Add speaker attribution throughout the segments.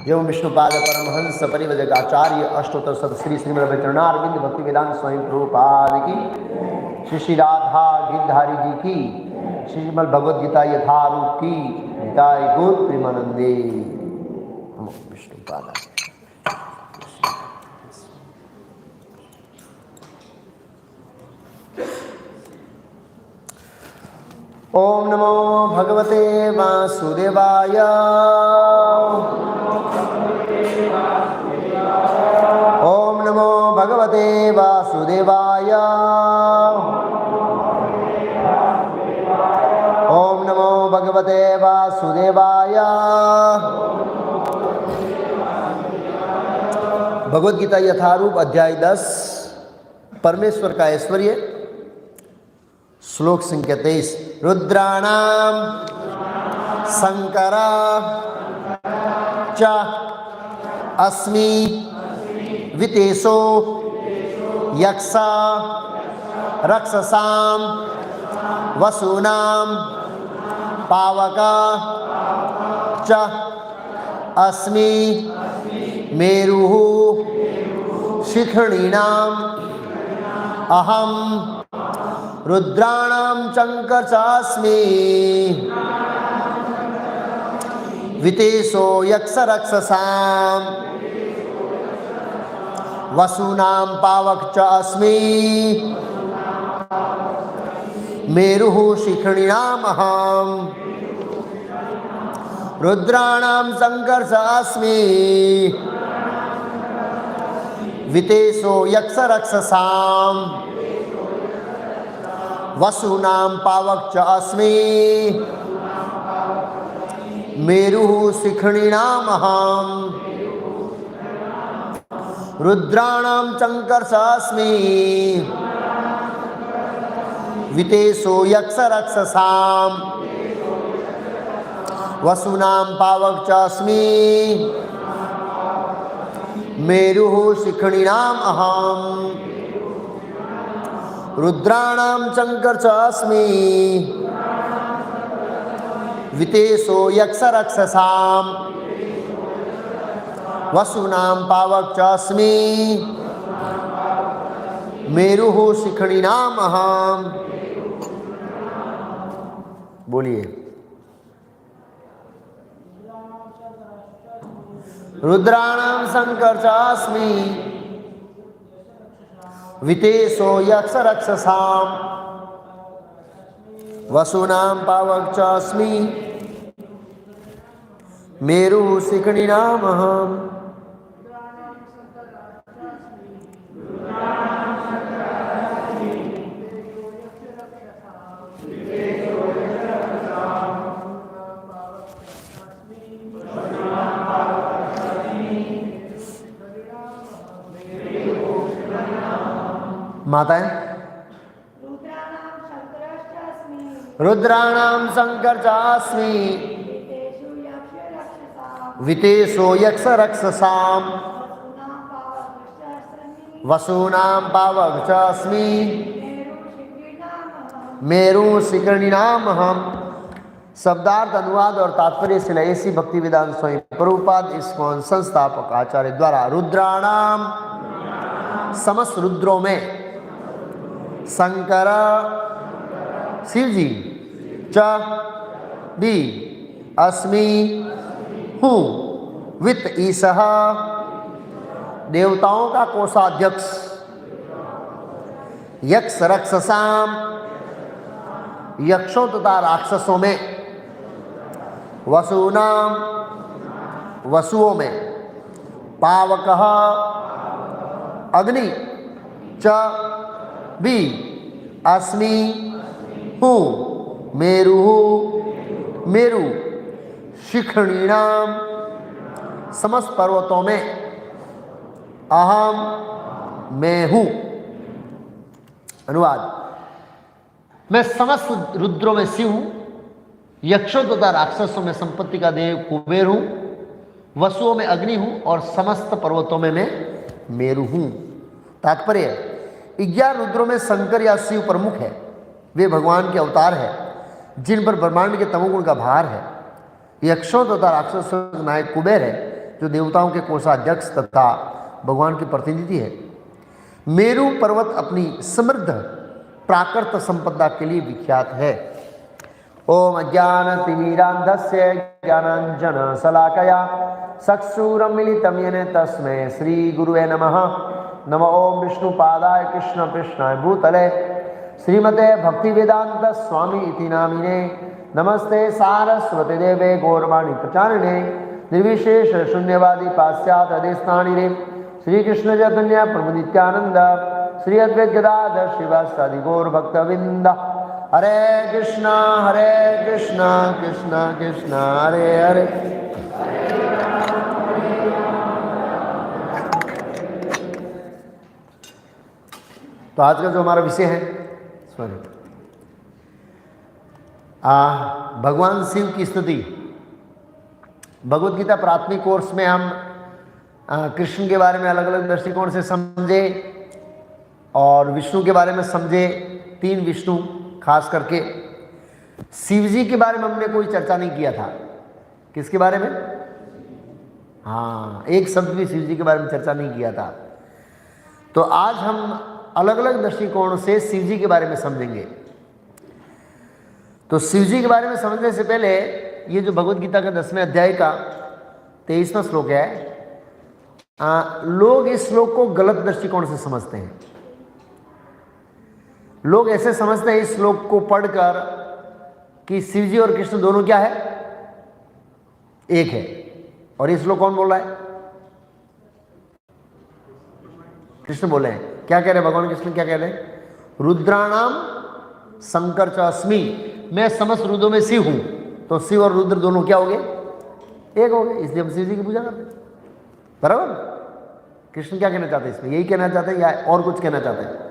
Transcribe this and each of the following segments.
Speaker 1: एवं विष्णुपाद परमहंस परिव्रजकाचार्य अष्टोत्तर शत श्री श्रीमद् चरणारविंद भक्ति वेदांत स्वामी प्रभुपाद की, श्री श्री राधा गिरधारी जी की, श्रीमद् भगवद गीता यथारूप की, गीताय गौर प्रेमानंदे। विष्णुपाद ओम नमो भगवते वासुदेवाय। ओम नमो भगवते वासुदेवाय। ओम नमो भगवते वासुदेवाय। भगवद गीता यथारूप अध्याय 10 परमेश्वर का ऐश्वर्य। श्लोक संख्या 23। रुद्राणाम शंकरा च अस्मि वितेशो यक्षा रक्षसाम वसूनाम पावका च अस्मि मेरुः शिखिणीनाम अहम रुद्राणां शंकर चास्मि वितेशो यक्ष रक्षसाम वसूनां पावक च अस्मि मेरुः शिखिणीनाम अहम रुद्राणां शंकर चास्मि वितेशो यक्ष रक्षसाम वसूनां पावक च अस्मि मेरुः शिखिणीनाम अहम रुद्राणां शंकर चास्मि वितेशो यक्ष रक्षसाम वसूनां पावक च अस्मि मेरुः शिखिणीनाम अहम रुद्राणां शंकर चास्मि वितेशो यक्ष रक्षसाम वसूनां पावक चास्मि मेरुः शिखिणीनाम अहम। बोलिए। रुद्राणां शंकर चास्मि वितेशो यक्ष रक्षसाम वसूनां पावक च अस्मि मेरु शिखिणीनामहम्। माताएं, रुद्राणाम शंकर चास्मि वितेशो यक्ष रक्षसाम वसूनां पावक च अस्मि मेरु शिखिणीनामहम्। शब्दार्थ, अनुवाद और तात्पर्य श्री भक्ति वेदांत स्वामी प्रभुपाद इस्कॉन संस्थापक आचार्य द्वारा रुद्राणाम समस्त रुद्रों में शंकर शिव जी च भी अस्मि हूँ वित्त ईशः देवताओं का कोषाध्यक्ष यक्ष रक्षसाम यक्षों तथा राक्षसों में वसूनाम वसुओं में पावकः अग्नि च भी अस्मि हूँ मेरु मेरु शिखिणीनाम समस्त पर्वतों में अहम मैं हूँ। अनुवाद, मैं समस्त रुद्रों में शिव हूँ, यक्षों तथा राक्षसों में संपत्ति का देव कुबेर हूँ, वसुओं में अग्नि हूँ और समस्त पर्वतों में मैं मेरु हूँ। तात्पर्य, 11 रुद्रों में शंकर या शिव प्रमुख है। वे भगवान के अवतार है जिन पर ब्रह्मांड के तमोगुण का भार है। यक्षों तथा राक्षसों का नायक कुबेर है जो देवताओं के कोषाध्यक्ष तथा भगवान के प्रतिनिधि है। मेरु पर्वत अपनी समृद्ध प्राकृत संपदा के लिए विख्यात है। ओम अज्ञानतिमिरान्धस्य ज्ञानाञ्जनशलाकया चक्षुरुन्मीलितं येन तस्मै श्रीगुरुवे नमः। नमो ओम विष्णुपादाय कृष्णपृष्ठाय भूतले श्रीमते भक्तिवेदांत स्वामी इति नामिने। नमस्ते सारस्वती देवे गौरवाणी प्रचारिणे निर्विशेष शून्यवादी पाश्चात्य देशनानिरे श्रीकृष्ण चैतन्य प्रभु नित्यानंद श्री अद्वैत गदाधर श्रीवासादि गौर भक्तवृंद। हरे कृष्णा कृष्णा कृष्णा हरे हरे। तो आज का जो हमारा विषय है भगवान शिव की स्तुति। भगवद गीता प्राथमिक कोर्स में हम कृष्ण के बारे में अलग अलग दृष्टिकोण से समझे और विष्णु के बारे में समझे। 3 विष्णु, खास करके शिव जी के बारे में हमने कोई चर्चा नहीं किया था। किसके बारे में? हाँ, एक शब्द भी शिव जी के बारे में चर्चा नहीं किया था। तो आज हम अलग अलग दृष्टिकोण से शिव जी के बारे में समझेंगे। तो शिव जी के बारे में समझने से पहले ये जो भगवद गीता का 10वें अध्याय का 23वां श्लोक है, लोग इस श्लोक को गलत दृष्टिकोण से समझते हैं। लोग ऐसे समझते हैं इस श्लोक को पढ़कर कि शिव जी और कृष्ण दोनों क्या है? एक है। और ये श्लोक कौन बोल रहा है? कृष्ण बोले हैं। क्या कह रहे हैं भगवान कृष्ण? क्या कह रहे हैं? रुद्राणाम शंकर च अस्मि, मैं समस्त रुद्रों में शिव हूं। तो शिव और रुद्र दोनों क्या हो गए? एक हो गए। इसलिए हम शिव जी की पूजा करते हैं। बराबर? कृष्ण क्या कहना चाहते हैं इसमें? यही कहना चाहते हैं या और कुछ कहना चाहते हैं?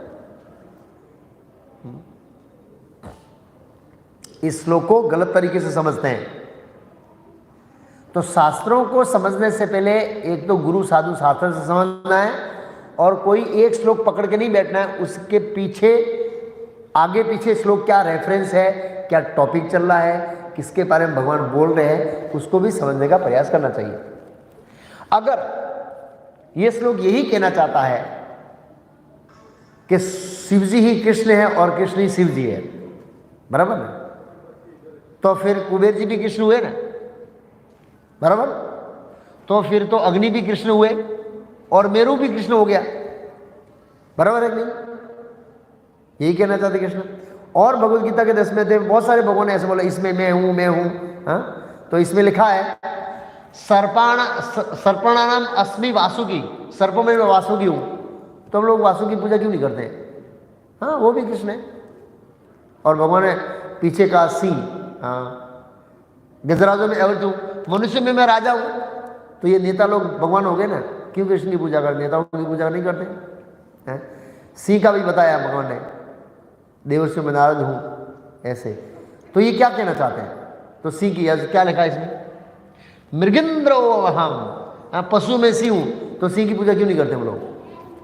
Speaker 1: इस श्लोक को गलत तरीके से समझते हैं। तो शास्त्रों को समझने से पहले एक तो गुरु साधु शास्त्र से समझना है और कोई एक श्लोक पकड़ के नहीं बैठना है। उसके पीछे आगे पीछे श्लोक क्या रेफरेंस है, क्या टॉपिक चल रहा है, किसके बारे में भगवान बोल रहे हैं, उसको भी समझने का प्रयास करना चाहिए। अगर ये श्लोक यही कहना चाहता है कि शिव जी ही कृष्ण है और कृष्ण ही शिव जी है, बराबर ना, तो फिर कुबेर जी भी कृष्ण हुए ना, बराबर। तो फिर तो अग्नि भी कृष्ण हुए और मेरु भी कृष्ण हो गया। बराबर है कि नहीं? यही कहना चाहते कृष्ण। और भगवद गीता के 10वें अध्याय में बहुत सारे भगवान ने ऐसे बोला, इसमें मैं हूं। हाँ, तो इसमें लिखा है सर्पणानाम अस्मि वासुकी, सर्पों में मैं वासुकी हूं। तो हम लोग वासुकी पूजा क्यों नहीं करते? हाँ, वो भी कृष्ण है। और भगवान ने पीछे का सिंह, हाँ, गजराजों में अवतु, मनुष्य में मैं राजा हूं। तो ये नेता लोग भगवान हो गए ना, क्यों कृष्ण की पूजा करते? नेताओं की पूजा नहीं करते हैं? सिंह का भी बताया भगवान ने, देवर्षि में नारद हूं ऐसे। तो ये क्या कहना चाहते हैं? तो सिंह की क्या लिखा है इसमें? मृगेंद्रो अहम, पशु में सिंह हूं। तो सिंह की पूजा क्यों नहीं करते हम लोग?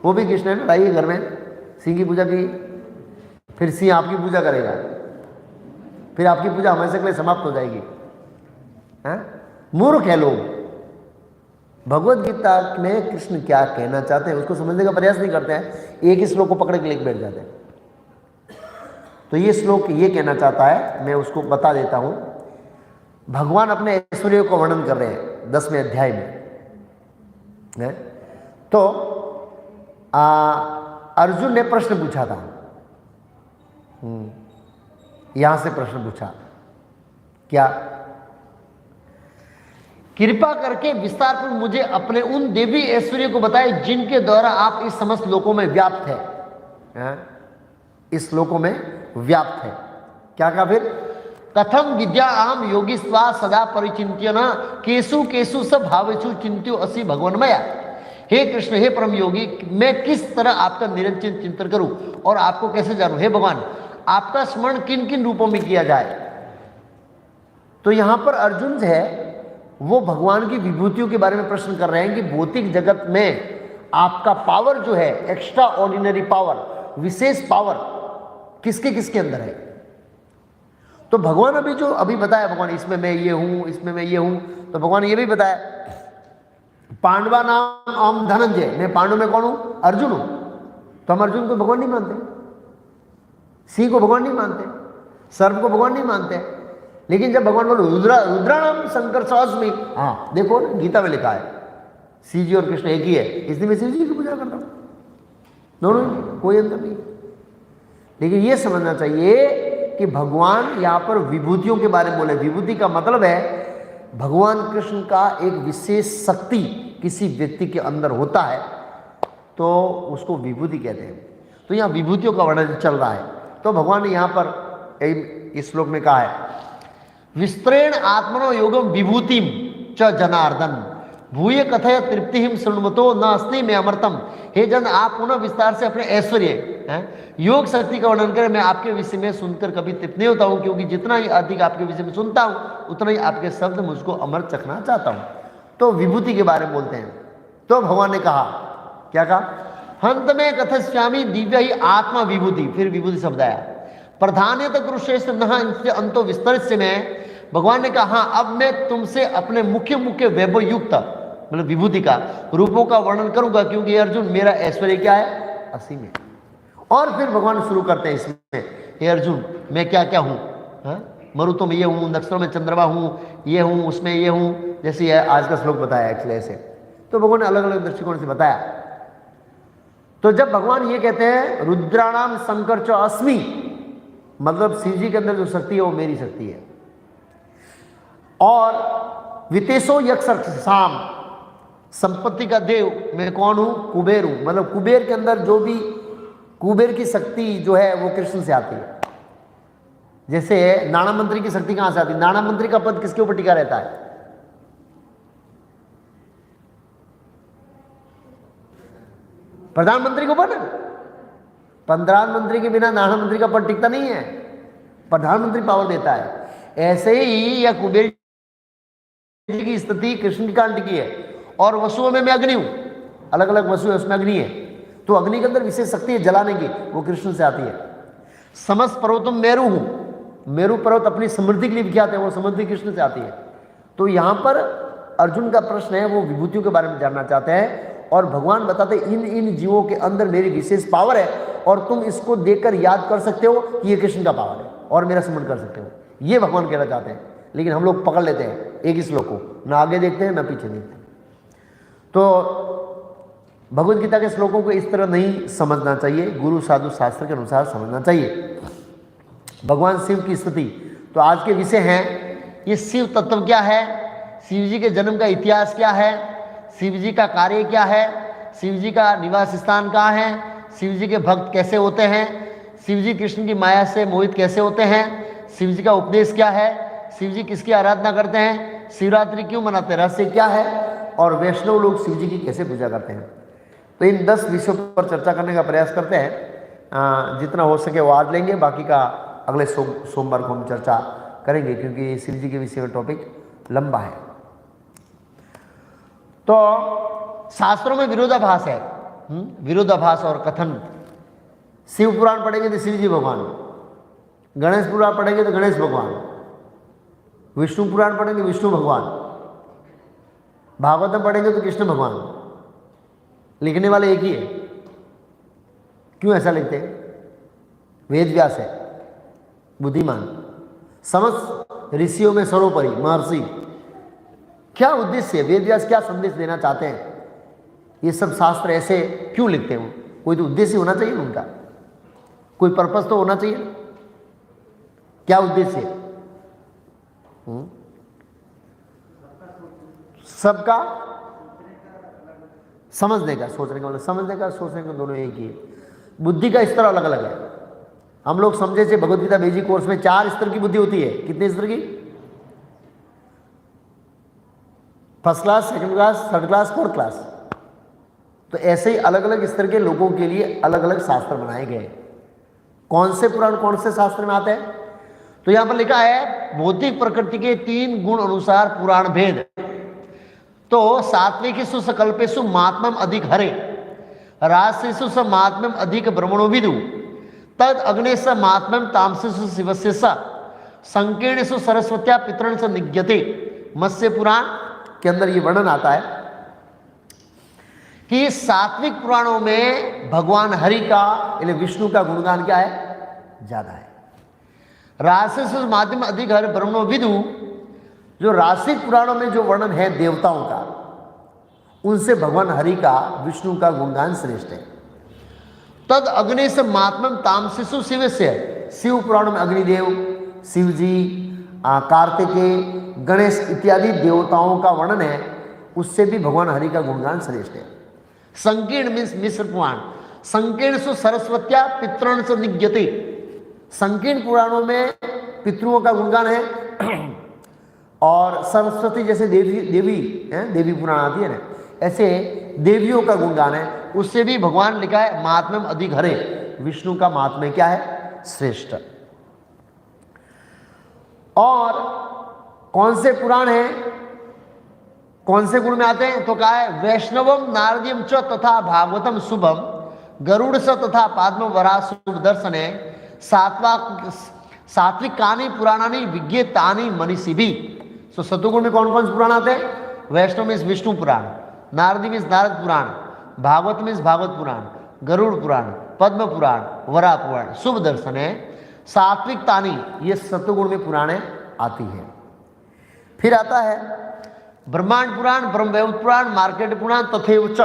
Speaker 1: वो भी कृष्ण है ना, लाइए घर में सिंह की पूजा की, फिर सिंह आपकी पूजा करेगा, फिर आपकी पूजा हमेशा के लिए समाप्त हो जाएगी। मूर्ख है लोग। भगवद गीता में कृष्ण क्या कहना चाहते हैं उसको समझने का प्रयास नहीं करते हैं, एक ही श्लोक को पकड़ के लेकर बैठ जाते हैं। तो ये श्लोक ये कहना चाहता है, मैं उसको बता देता हूं। भगवान अपने ऐश्वर्य को वर्णन कर रहे हैं 10वें अध्याय में। तो अर्जुन ने प्रश्न पूछा था, यहां से प्रश्न पूछा क्या? कृपा करके विस्तार पर मुझे अपने उन देवी ऐश्वर्य को बताए जिनके द्वारा आप इस समस्त लोकों में व्याप्त है। इस लोकों में व्याप्त है। क्या कहा फिर? कथम विद्या आम योगी स्वा सदा परिचिंत्यन केसु केसु सब भावेषु चिंत्यो असि भगवन्मया। हे कृष्ण, हे परम योगी, मैं किस तरह आपका निरंतर चिंतन करूं और आपको कैसे जानूं? हे भगवान, आपका स्मरण किन किन रूपों में किया जाए? तो यहां पर अर्जुन जो है वो भगवान की विभूतियों के बारे में प्रश्न कर रहे हैं कि भौतिक जगत में आपका पावर जो है, एक्स्ट्रा ऑर्डिनरी पावर, विशेष पावर किसके किसके अंदर है? तो भगवान अभी बताया, भगवान इसमें मैं ये हूं, इसमें मैं ये हूं। तो भगवान ने ये भी बताया, पांडवा नाम ओम धनंजय, मैं पांडव में कौन हूं? अर्जुन हूं। तो हम अर्जुन को भगवान नहीं मानते, सिंह को भगवान नहीं मानते, सर्प को भगवान नहीं मानते। लेकिन जब भगवान बोलो रुद्राणाम शंकर सहस्मी, हाँ देखो गीता में लिखा है शिव जी और कृष्ण एक ही है, इसलिए मैं शिव जी की पूजा करता हूं। दोनों ही, कोई अंतर नहीं। लेकिन ये समझना चाहिए कि भगवान यहां पर विभूतियों के बारे में बोले। विभूति का मतलब है भगवान कृष्ण का एक विशेष शक्ति किसी व्यक्ति के अंदर होता है तो उसको विभूति कहते हैं। तो यहाँ विभूतियों का वर्णन चल रहा है। तो भगवान ने यहाँ पर इस श्लोक में कहा है, विस्तरेण आत्मनो योगम विभूतिम च जनार्दन भूय कथय तृप्तिहिम शृण्वतो न अस्ति में अमृतम। हे जन, आप पुनः विस्तार से अपने ऐश्वर्य योग शक्ति का वर्णन करें। मैं आपके विषय में सुनकर कभी तृप्त नहीं होता हूं, क्योंकि जितना ही अधिक आपके विषय में सुनता हूं उतना ही आपके शब्द मुझको अमृत चखना चाहता हूं। तो विभूति के बारे में बोलते हैं। तो भगवान ने कहा, क्या कहा? हंत में कथस्यामी दिव्य ही आत्मा विभूति। फिर विभूति शब्द आया। प्रधान्यत कुरुश्रेष्ठ न अंतो विस्तरित से में भगवान ने कहा, हाँ अब मैं तुमसे अपने मुख्य मुख्य वैभव युक्त मतलब विभूति का रूपों का वर्णन करूंगा, क्योंकि अर्जुन मेरा ऐश्वर्य क्या है? असीम है। और फिर भगवान शुरू करते हैं इसमें, हे अर्जुन मैं क्या क्या हूं? मरुतों में ये हूं, नक्षत्रों में चंद्रमा हूं, ये हूं, उसमें ये हूं, जैसे आज का श्लोक बताया एक्चुअली ऐसे। तो भगवान ने अलग अलग दृष्टिकोण से बताया। तो जब भगवान ये कहते हैं रुद्राणाम शंकर च अस्मि, मतलब शिव जी के अंदर जो शक्ति है वो मेरी शक्ति है। और वितेशो यक्षसाम, संपत्ति का देव मैं कौन हूं? कुबेर हूं। मतलब कुबेर के अंदर जो भी कुबेर की शक्ति जो है वो कृष्ण से आती है। जैसे नाना मंत्री की शक्ति कहां से आती है? नाना मंत्री का पद किसके ऊपर टिका रहता है? प्रधानमंत्री के ऊपर ना। प्रधानमंत्री के बिना नाना मंत्री का पद टिकता नहीं है, प्रधानमंत्री पावर देता है। ऐसे ही या कुबेर की स्थिति कृष्ण की कांट की है। और वसुओं में मैं अग्नि हूं, अलग अलग वसु है उसमें अग्नि है। तो अग्नि के अंदर विशेष शक्ति है जलाने की, वो कृष्ण से आती है। समस्त पर्वतम मेरु हूं, मेरु पर्वत अपनी समृद्धि के लिए विख्यात है, वो समृद्धि कृष्ण से आती है। तो यहां पर अर्जुन का प्रश्न है, वो विभूतियों के बारे में जानना चाहते हैं। और भगवान बताते इन इन जीवों के अंदर मेरी विशेष पावर है और तुम इसको देखकर याद कर सकते हो कि ये कृष्ण का पावर है और मेरा स्मरण कर सकते हो। ये भगवान कहना चाहते हैं। लेकिन हम लोग पकड़ लेते हैं एक ही श्लोक को, ना आगे देखते हैं ना पीछे देखते हैं। तो भगवद गीता के श्लोकों को इस तरह नहीं समझना चाहिए, गुरु साधु शास्त्र के अनुसार समझना चाहिए। भगवान शिव की स्तुति, तो आज के विषय हैं ये शिव तत्व क्या है, शिव जी के जन्म का इतिहास क्या है, शिव जी का कार्य क्या है, शिव जी का निवास स्थान कहाँ है, शिव जी के भक्त कैसे होते हैं, शिव जी कृष्ण की माया से मोहित कैसे होते हैं, शिव जी का उपदेश क्या है, शिव जी किसकी आराधना करते हैं, शिवरात्रि क्यों मनाते हैं, रहस्य क्या है, और वैष्णव लोग शिव जी की कैसे पूजा करते हैं। तो इन 10 विषयों पर चर्चा करने का प्रयास करते हैं। जितना हो सके वो आज लेंगे, बाकी का अगले सोमवार को हम चर्चा करेंगे, क्योंकि शिव जी के विषय में टॉपिक लंबा है। तो शास्त्रों में विरोधाभास है, विरोधाभास और कथन। शिव पुराण पढ़ेंगे तो शिव जी भगवान, गणेश पुराण पढ़ेंगे तो गणेश भगवान, विष्णु पुराण पढ़ेंगे विष्णु भगवान, भागवतम पढ़ेंगे तो कृष्ण भगवान। लिखने वाले एक ही है। क्यों ऐसा लिखते हैं? वेद व्यास है बुद्धिमान, समस्त ऋषियों में सर्वोपरि महर्षि। क्या उद्देश्य है? वेद व्यास क्या संदेश देना चाहते हैं? ये सब शास्त्र ऐसे क्यों लिखते हैं? कोई तो उद्देश्य होना चाहिए उनका, कोई पर्पस तो होना चाहिए। क्या उद्देश्य है? सबका समझने का, सोचने का, मतलब समझने का सोचने का दोनों एक ही है। बुद्धि का स्तर अलग अलग है। हम लोग समझे से भगवद गीता बेसिक कोर्स में 4 स्तर की बुद्धि होती है। कितने स्तर की? First class, second class, third class, fourth class. तो ऐसे ही अलग अलग स्तर के लोगों के लिए अलग अलग शास्त्र बनाए गए। कौन से पुराण कौन से शास्त्र में आते हैं? तो यहां पर लिखा है भौतिक प्रकृति के 3 गुण अनुसार पुराण भेद। तो सात्विकेषु सकल्पेषु महात्म्यम अधिक हरे, राजसेषु स महात्म्यम अधिक ब्रह्मणो विदु, तद अग्ने स महात्म्यम तामसेषु शिवस्य स, संकीर्णेषु सरस्वत्या पितॄन् स निज्ञते। मत्स्य पुराण के अंदर ये वर्णन आता है कि सात्विक पुराणों में भगवान हरि का यानी विष्णु का गुणगान क्या है? ज्यादा है। राजसेषु माध्यम अधिक हरि ब्रह्मणो विदु, जो राशिक पुराणों में जो वर्णन है देवताओं का, उनसे भगवान हरि का विष्णु का गुणगान श्रेष्ठ है। तद अग्नि से महात्म्यम तामसेषु शिवस्य, शिव पुराण में अग्निदेव, शिव जी, कार्तिकेय, गणेश इत्यादि देवताओं का वर्णन है, उससे भी भगवान हरि का गुणगान श्रेष्ठ है। संकीर्ण मीन्स मिश्र पुराण, संकीर्ण सरस्वत्या पितॄन् स निज्ञते। संकीर्ण पुराणों में पितृओं का गुणगान है, और सरस्वती जैसे देवी पुराण आती है ना, ऐसे देवियों का गुणगान है, उससे भी भगवान लिखा है महात्म्यम अधिक हरे, विष्णु का महात्म्य क्या है? श्रेष्ठ। और कौन से पुराण हैं, कौन से गुण में आते हैं? तो कहा है वैष्णवम नारदीयम च तथा भागवतम शुभम, गरुड़ स तथा पाद्म वरा शुभ दर्शने, सात्विकानि पुराणानि विज्ञेतानि मनीषी भी। तो सतुगुण में कौन कौन से पुराण आते हैं? वैष्णव में विष्णु पुराण, नारदी में नारद पुराण, भागवत में भागवत पुराण, गरुड़ पुराण, पद्म पुराण, वरा पुराण, शुभ दर्शन है, सात्विकतानी, ये सतुगुण में पुराणें आती है। फिर आता है ब्रह्मांड पुराण, ब्रह्मवैवर्त पुराण, मार्केट पुराण, तथैव च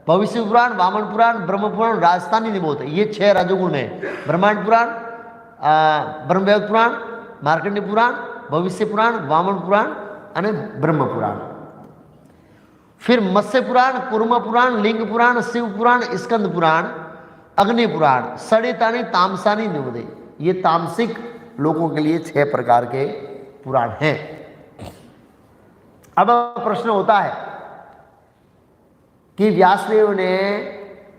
Speaker 1: भविष्य पुराण, वामन पुराण, ब्रह्म पुराण, राजस्थानी निबोध, ये 6 राजोगुण में। ब्रह्मांड पुराण, ब्रह्मवैवर्त पुराण, मार्केट पुराण, भविष्य पुराण, वामन पुराण અને ब्रह्म पुराण। फिर मत्स्य पुराण, कुर्म पुराण, लिंग पुराण, शिव पुराण, स्कंद पुराण, अग्नि पुराण, सड़ितानी तामसानी निबोधे। ये तामसिक लोगों के लिए 6 प्रकार के पुराण हैं। अब प्रश्न होता है कि व्यासदेव ने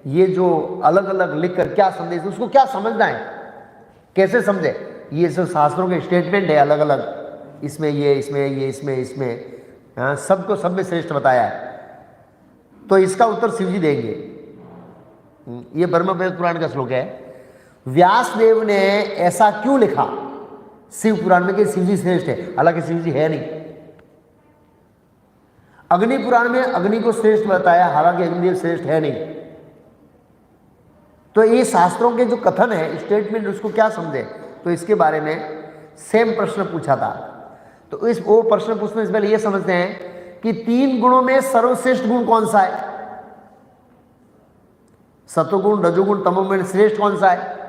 Speaker 1: ये जो अलग अलग लिखकर क्या संदेश, उसको क्या समझना है, कैसे समझे? ये सब शास्त्रों के स्टेटमेंट है अलग अलग, इसमें ये, इसमें ये, इसमें इसमें, सबको सब में श्रेष्ठ बताया है। तो इसका उत्तर शिव जी देंगे। ये ब्रह्मवैवर्त पुराण का श्लोक है। व्यासदेव ने ऐसा क्यों लिखा शिव पुराण में कि शिव जी श्रेष्ठ है, हालांकि शिव जी है नहीं। अग्नि पुराण में अग्नि को श्रेष्ठ बताया, हालांकि अग्निदेव श्रेष्ठ है नहीं। तो ये शास्त्रों के जो कथन है, स्टेटमेंट, उसको क्या समझे? तो इसके बारे में सेम प्रश्न पूछा था। तो वो प्रश्न पूछने से पहले ये समझते हैं कि 3 गुणों में सर्वश्रेष्ठ गुण कौन सा है। सतोगुण, रजोगुण, तमोगुण श्रेष्ठ कौन सा है?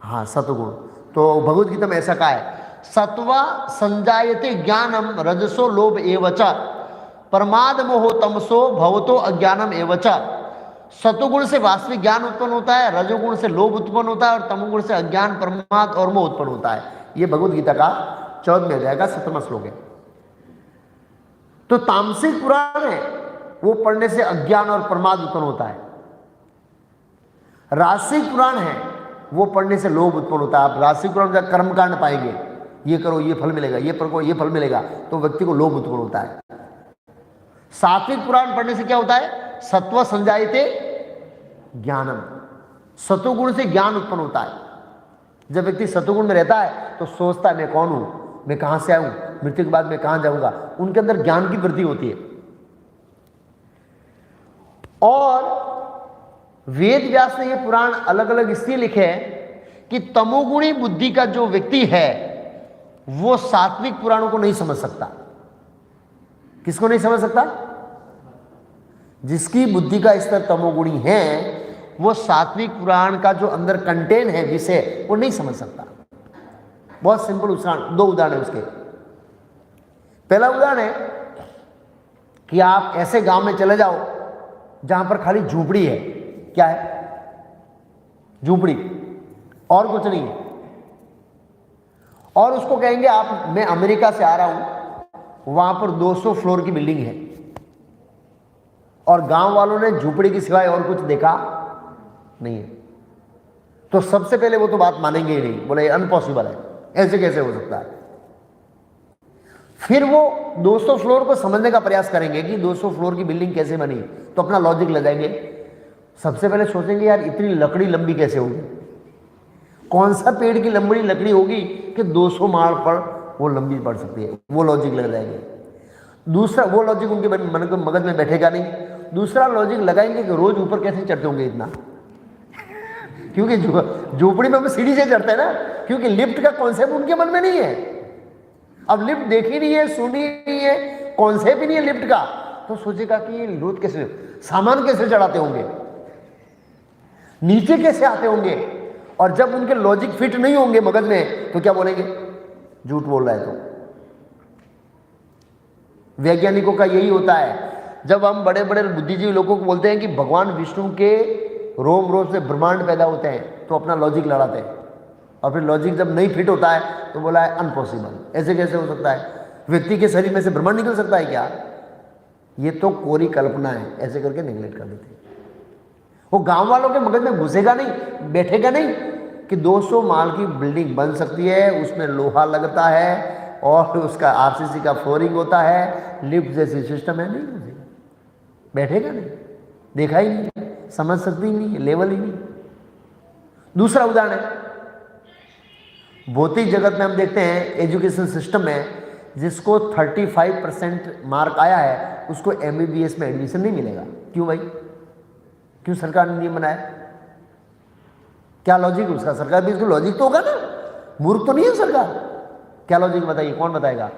Speaker 1: हाँ, सतोगुण। तो भगवद गीता में ऐसा कहा है, सत्वा संजायते ज्ञानम रजसो लोभ एवच प्रमाद मोहो तमसो भवतो अज्ञानम एवच। सतोगुण से वास्तविक ज्ञान उत्पन्न होता है, रजोगुण से लोभ उत्पन्न होता है और तमोगुण से अज्ञान, प्रमाद और मोह उत्पन्न होता है। ये भगवद गीता का 14वें अध्याय का 17वां श्लोक है। तो तामसिक पुराण है, वो पढ़ने से अज्ञान और प्रमाद उत्पन्न होता है। राजसिक पुराण है, वो पढ़ने से लोभ उत्पन्न होता है। आप राजसिक पुराण का कर्मकांड पाएंगे, ये करो ये फल मिलेगा, ये करो ये फल मिलेगा, तो व्यक्ति को लोभ उत्पन्न होता है। सात्विक पुराण पढ़ने से क्या होता है? सत्व संजायते ज्ञानम, सतोगुण से ज्ञान उत्पन्न होता है। जब व्यक्ति सतोगुण में रहता है तो सोचता है मैं कौन हूं, मैं कहां से आऊं, मृत्यु के बाद मैं कहां जाऊंगा, उनके अंदर ज्ञान की वृद्धि होती है। और वेद व्यास ने ये पुराण अलग अलग इसलिए लिखे हैं कि तमोगुणी बुद्धि का जो व्यक्ति है वो सात्विक पुराणों को नहीं समझ सकता। किसको नहीं समझ सकता? जिसकी बुद्धि का स्तर तमोगुणी है वो सात्विक पुराण का जो अंदर कंटेंट है विषय वो नहीं समझ सकता। बहुत सिंपल उदाहरण, 2 उदाहरण है उसके। पहला उदाहरण है कि आप ऐसे गांव में चले जाओ जहां पर खाली झूपड़ी है। क्या है? झूपड़ी, और कुछ नहीं है। और उसको कहेंगे आप मैं अमेरिका से आ रहा हूं, वहां पर 200 फ्लोर की बिल्डिंग है, और गांव वालों ने झूपड़ी की सिवाय और कुछ देखा नहीं है, तो सबसे पहले वो तो बात मानेंगे ही नहीं, बोले अनपॉसिबल है, ऐसे कैसे हो सकता है। फिर वो 200 फ्लोर को समझने का प्रयास करेंगे कि 200 फ्लोर की बिल्डिंग कैसे बनी, तो अपना लॉजिक लगाएंगे। सबसे पहले सोचेंगे यार इतनी लकड़ी लंबी कैसे होगी, कौन सा पेड़ की लंबी लकड़ी होगी कि 200 माड़ पर वो लंबी पड़ सकती है, वो लॉजिक लग जाएंगे। दूसरा, वो लॉजिक उनके मगज में बैठेगा नहीं। दूसरा लॉजिक लगाएंगे कि रोज ऊपर कैसे चढ़ते होंगे इतना, क्योंकि झोपड़ी में हम सीढ़ी से चढ़ते हैं ना, क्योंकि लिफ्ट का कॉन्सेप्ट उनके मन में नहीं है। अब लिफ्ट देखी नहीं है, सुनी नहीं है, कॉन्सेप्ट ही नहीं है लिफ्ट का, तो सोचेगा कि रोज कैसे, सामान कैसे चढ़ाते होंगे, नीचे कैसे आते होंगे। और जब उनके लॉजिक फिट नहीं होंगे मगज में तो क्या बोलेंगे? झूठ बोल रहा है। तो वैज्ञानिकों का यही होता है, जब हम बड़े बड़े बुद्धिजीवी लोगों को बोलते हैं कि भगवान विष्णु के रोम रोम से ब्रह्मांड पैदा होते हैं, तो अपना लॉजिक लड़ाते हैं, और फिर लॉजिक जब नहीं फिट होता है तो बोला है अनपॉसिबल, ऐसे कैसे हो सकता है, व्यक्ति के शरीर में से ब्रह्मांड निकल सकता है क्या, ये तो कोरी कल्पना है, ऐसे करके निगलेक्ट कर देते हैं। वो गांव वालों के मगज में घुसेगा नहीं, बैठेगा नहीं कि 200 माल की बिल्डिंग बन सकती है, उसमें लोहा लगता है और उसका आरसीसी का फ्लोरिंग होता है, लिफ्ट जैसी सिस्टम है, नहीं घुसेगा, बैठेगा नहीं, देखा ही नहीं, समझ सकती ही नहीं है, लेवल ही नहीं। दूसरा उदाहरण है, भौतिक जगत में हम देखते हैं एजुकेशन सिस्टम में जिसको 35% मार्क आया है उसको MBBS में एडमिशन नहीं मिलेगा। क्यों भाई? क्यों सरकार ने नियम बनाया? क्या लॉजिक उसका? सरकार भी इसको लॉजिक तो होगा ना, मूर्ख तो नहीं है सरकार। क्या लॉजिक बताइए, कौन बताएगा?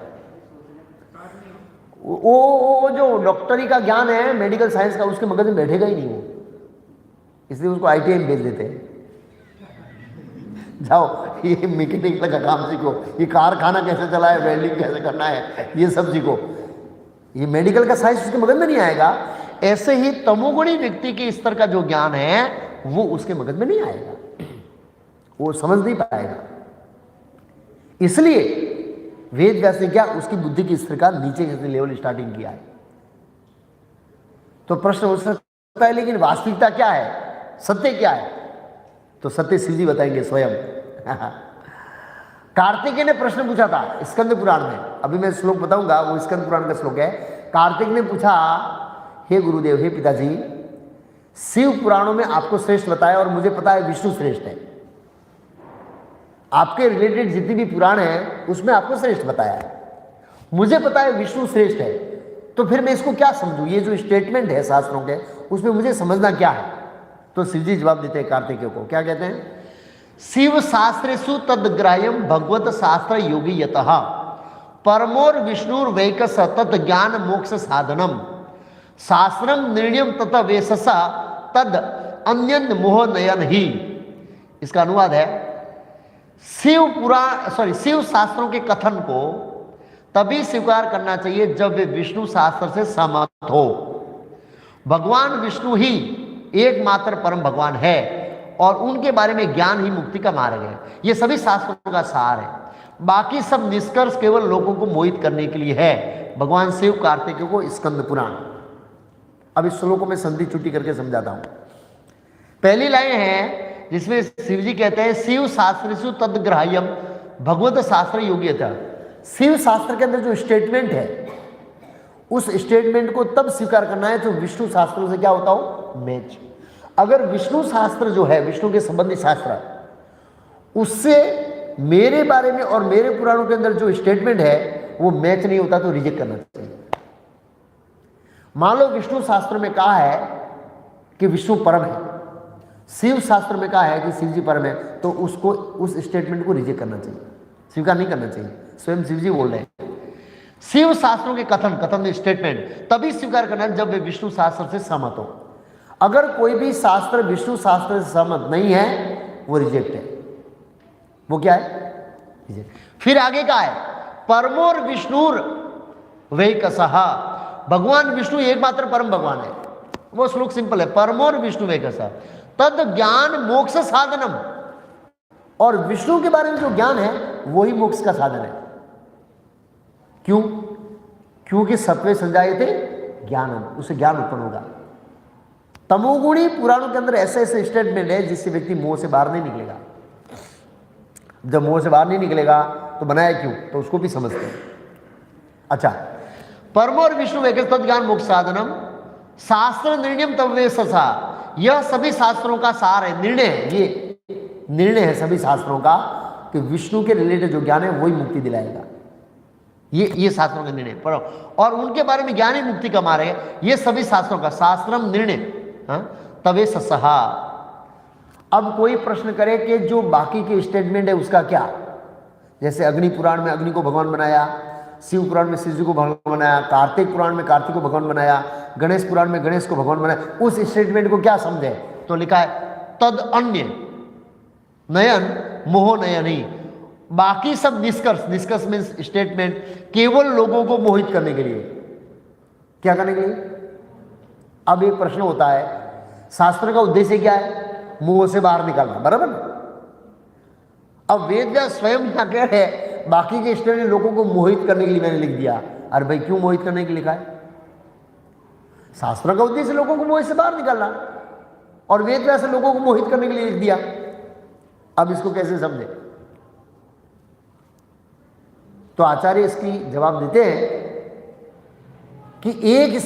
Speaker 1: वो जो डॉक्टरी का ज्ञान है, मेडिकल साइंस का, उसके मगज में बैठेगा ही नहीं वो, इसलिए उसको ITI में भेज देते हैं। जाओ ये मैकेनिक का काम सीखो, ये कारखाना कैसे चला है, वेल्डिंग कैसे करना है, ये सब सीखो। ये मेडिकल का साइंस उसके मगज में नहीं आएगा। ऐसे ही तमोगुणी व्यक्ति के स्तर का जो ज्ञान है वो उसके मगज में नहीं आएगा, वो समझ नहीं पाएगा। इसलिए वेद व्यास ने क्या, उसकी बुद्धि के स्तर का नीचे के लेवल स्टार्टिंग किया है। तो प्रश्न हो सकता है लेकिन वास्तविकता क्या है, सत्य क्या है? तो सत्य सीधी बताएंगे स्वयं। कार्तिकेय ने प्रश्न पूछा था स्कंद पुराण में, अभी मैं श्लोक बताऊंगा, वो स्कंद पुराण का श्लोक है। कार्तिक ने पूछा, हे गुरुदेव, हे पिताजी, शिव पुराणों में आपको श्रेष्ठ बताया और मुझे पता है विष्णु श्रेष्ठ है, आपके रिलेटेड जितनी भी पुराण है उसमें आपको श्रेष्ठ बताया है, मुझे पता है विष्णु श्रेष्ठ है, तो फिर मैं इसको क्या समझूं? ये जो स्टेटमेंट है शास्त्रों के, उसमें मुझे समझना क्या है? तो शिव जी जवाब देते हैं कार्तिकेय को, क्या कहते हैं? शिव शास्त्रेषु तद्ग्राह्यम भगवत शास्त्र योगी यतः परमोर विष्णुर वैकस तत् ज्ञान मोक्ष साधनम शास्त्रम निर्णयम तथा वेशसा तद अन्यन मोह नयन ही। इसका अनुवाद है शिव शास्त्रों के कथन को तभी स्वीकार करना चाहिए जब वे विष्णु शास्त्र से सहमत हो। भगवान विष्णु ही एकमात्र परम भगवान है और उनके बारे में ज्ञान ही मुक्ति का मार्ग है। ये सभी शास्त्रों का सार है। बाकी सब निष्कर्ष केवल लोगों को मोहित करने के लिए है। भगवान शिव कार्तिकेय को स्कंद पुराण। अब इस श्लोक को मैं संधि छुट्टी करके समझाता हूं। पहली लाइन है जिसमें शिव जी कहते हैं शिव शास्त्रसु तद्ग्राह्यम भगवत शास्त्र योग्यता। शिव शास्त्र के अंदर जो स्टेटमेंट है उस स्टेटमेंट को तब स्वीकार करना है जो विष्णु शास्त्रों से क्या होता हो, मैच। अगर विष्णु शास्त्र जो है, विष्णु के संबंधी शास्त्र, उससे मेरे बारे में और मेरे पुराणों के अंदर जो स्टेटमेंट है वो मैच नहीं होता तो रिजेक्ट करना चाहिए। मान लो विष्णु शास्त्र में कहा है कि विष्णु परम है, शिव शास्त्र में कहा है कि शिव जी परम है, तो उसको उस स्टेटमेंट को रिजेक्ट करना चाहिए, स्वीकार नहीं करना चाहिए। स्वयं शिव जी बोल रहे हैं शिव शास्त्रों के कथन स्टेटमेंट तभी स्वीकार करना है जब वे विष्णु शास्त्र से सहमत हो। अगर कोई भी शास्त्र विष्णु शास्त्र से सहमत नहीं है वो रिजेक्ट है। वो क्या है, रिजेक्ट। फिर आगे का है परमोर विष्णुर वही कसहा। भगवान विष्णु एकमात्र परम भगवान है। वो श्लोक सिंपल है, परमोर विष्णु वही कसहा तद ज्ञान मोक्ष साधनम। और विष्णु के बारे में जो ज्ञान है वही मोक्ष का साधन है। क्यों? क्योंकि सत्वे संजायते ज्ञानम, उससे ज्ञान उत्पन्न होगा। तमोगुणी पुराणों के अंदर ऐसे ऐसे स्टेटमेंट है जिससे व्यक्ति मोह से बाहर नहीं निकलेगा। जब मोह से बाहर नहीं निकलेगा तो बनाया क्यों, तो उसको भी समझते हैं। अच्छा, परमोर विष्णु वैकस तद ज्ञान मोक्ष साधनम शास्त्र निर्णयम तव्वे ससा। यह सभी शास्त्रों का सार है, निर्णय है। ये निर्णय है सभी शास्त्रों का कि विष्णु के रिलेटेड जो ज्ञान है वही मुक्ति दिलाएगा। ये शास्त्रों का निर्णय पर, और उनके बारे में ज्ञान ही मुक्ति का मार्ग है। ये सभी शास्त्रों का शास्त्रम निर्णय तवे सहा। अब कोई प्रश्न करे कि जो बाकी के स्टेटमेंट है उसका क्या, जैसे अग्नि पुराण में अग्नि को भगवान बनाया, शिव पुराण में शिव जी को भगवान बनाया, कार्तिक पुराण में कार्तिक को भगवान बनाया, गणेश पुराण में गणेश को भगवान बनाया, उस स्टेटमेंट को क्या समझे? तो लिखा है तद अन्य नयन मोह नयन ही। बाकी सब निष्कर्ष मीन्स स्टेटमेंट केवल लोगों को मोहित करने के लिए। क्या करने के लिए? अब एक प्रश्न होता है, शास्त्र का उद्देश्य क्या है? मोह से बाहर निकालना, बराबर। अब वेद व्यास स्वयं क्या कह रहे हैं, बाकी के स्टेटमेंट लोगों को मोहित करने के लिए मैंने लिख दिया। अरे भाई क्यों मोहित करने के लिए लिखा है? शास्त्र का उद्देश्य लोगों को मोह से बाहर निकालना, और वेद व्यास लोगों को मोहित करने के लिए लिख दिया। अब इसको कैसे समझे? तो आचार्य इसकी जवाब देते हैं कि एक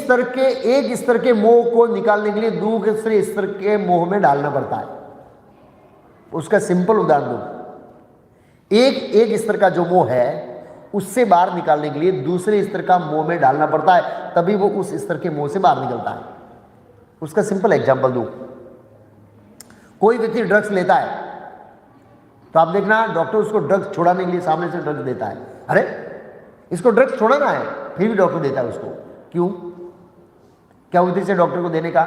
Speaker 1: स्तर के मोह को निकालने के लिए दूसरे स्तर के मोह में डालना पड़ता है। उसका सिंपल उदाहरण दो। एक स्तर का जो मोह है उससे बाहर निकालने के लिए दूसरे स्तर का मोह में डालना पड़ता है, तभी वो उस स्तर के मोह से बाहर निकलता है। उसका सिंपल एग्जांपल दो। कोई व्यक्ति ड्रग्स लेता है तो आप देखना डॉक्टर उसको ड्रग्स छुड़ाने के लिए सामने से ड्रग्स देता है। अरे इसको ड्रग्स छोड़ना है, फिर भी डॉक्टर देता है उसको। क्यों? क्या उद्देश्य है डॉक्टर को देने का?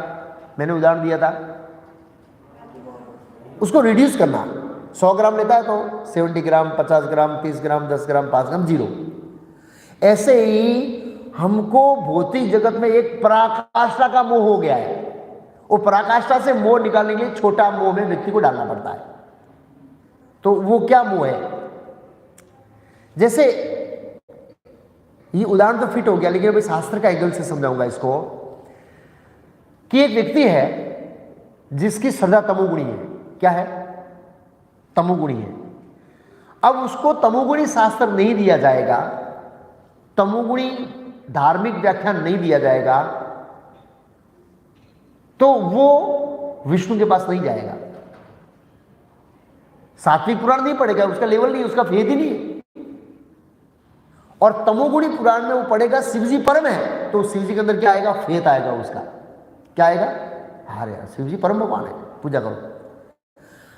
Speaker 1: मैंने उदाहरण दिया था, उसको रिड्यूस करना। 100 ग्राम लेता है तो 70 ग्राम, 50 ग्राम, 30 ग्राम, 10 ग्राम, 5 ग्राम, 0। ऐसे ही हमको भौतिक जगत में एक पराकाष्ठा का मोह हो गया है। वो पराकाष्ठा से मोह निकालने के लिए छोटा मोह में व्यक्ति को डालना पड़ता है। तो वो क्या मोह है? जैसे ये उदाहरण तो फिट हो गया, लेकिन अभी शास्त्र का एंगल से समझाऊंगा इसको कि एक व्यक्ति है जिसकी श्रद्धा तमोगुणी है। क्या है? तमोगुणी है। अब उसको तमोगुणी शास्त्र नहीं दिया जाएगा, तमोगुणी धार्मिक व्याख्यान नहीं दिया जाएगा, तो वो विष्णु के पास नहीं जाएगा। सात्विक पुराण नहीं पढ़ेगा, उसका लेवल नहीं, उसका भेद ही नहीं है। और तमोगुणी पुराण में वो पढ़ेगा शिवजी परम है, तो शिवजी के अंदर क्या आएगा? फेत आएगा उसका। क्या आएगा? अरे यार शिवजी परम भगवान है, पूजा करो।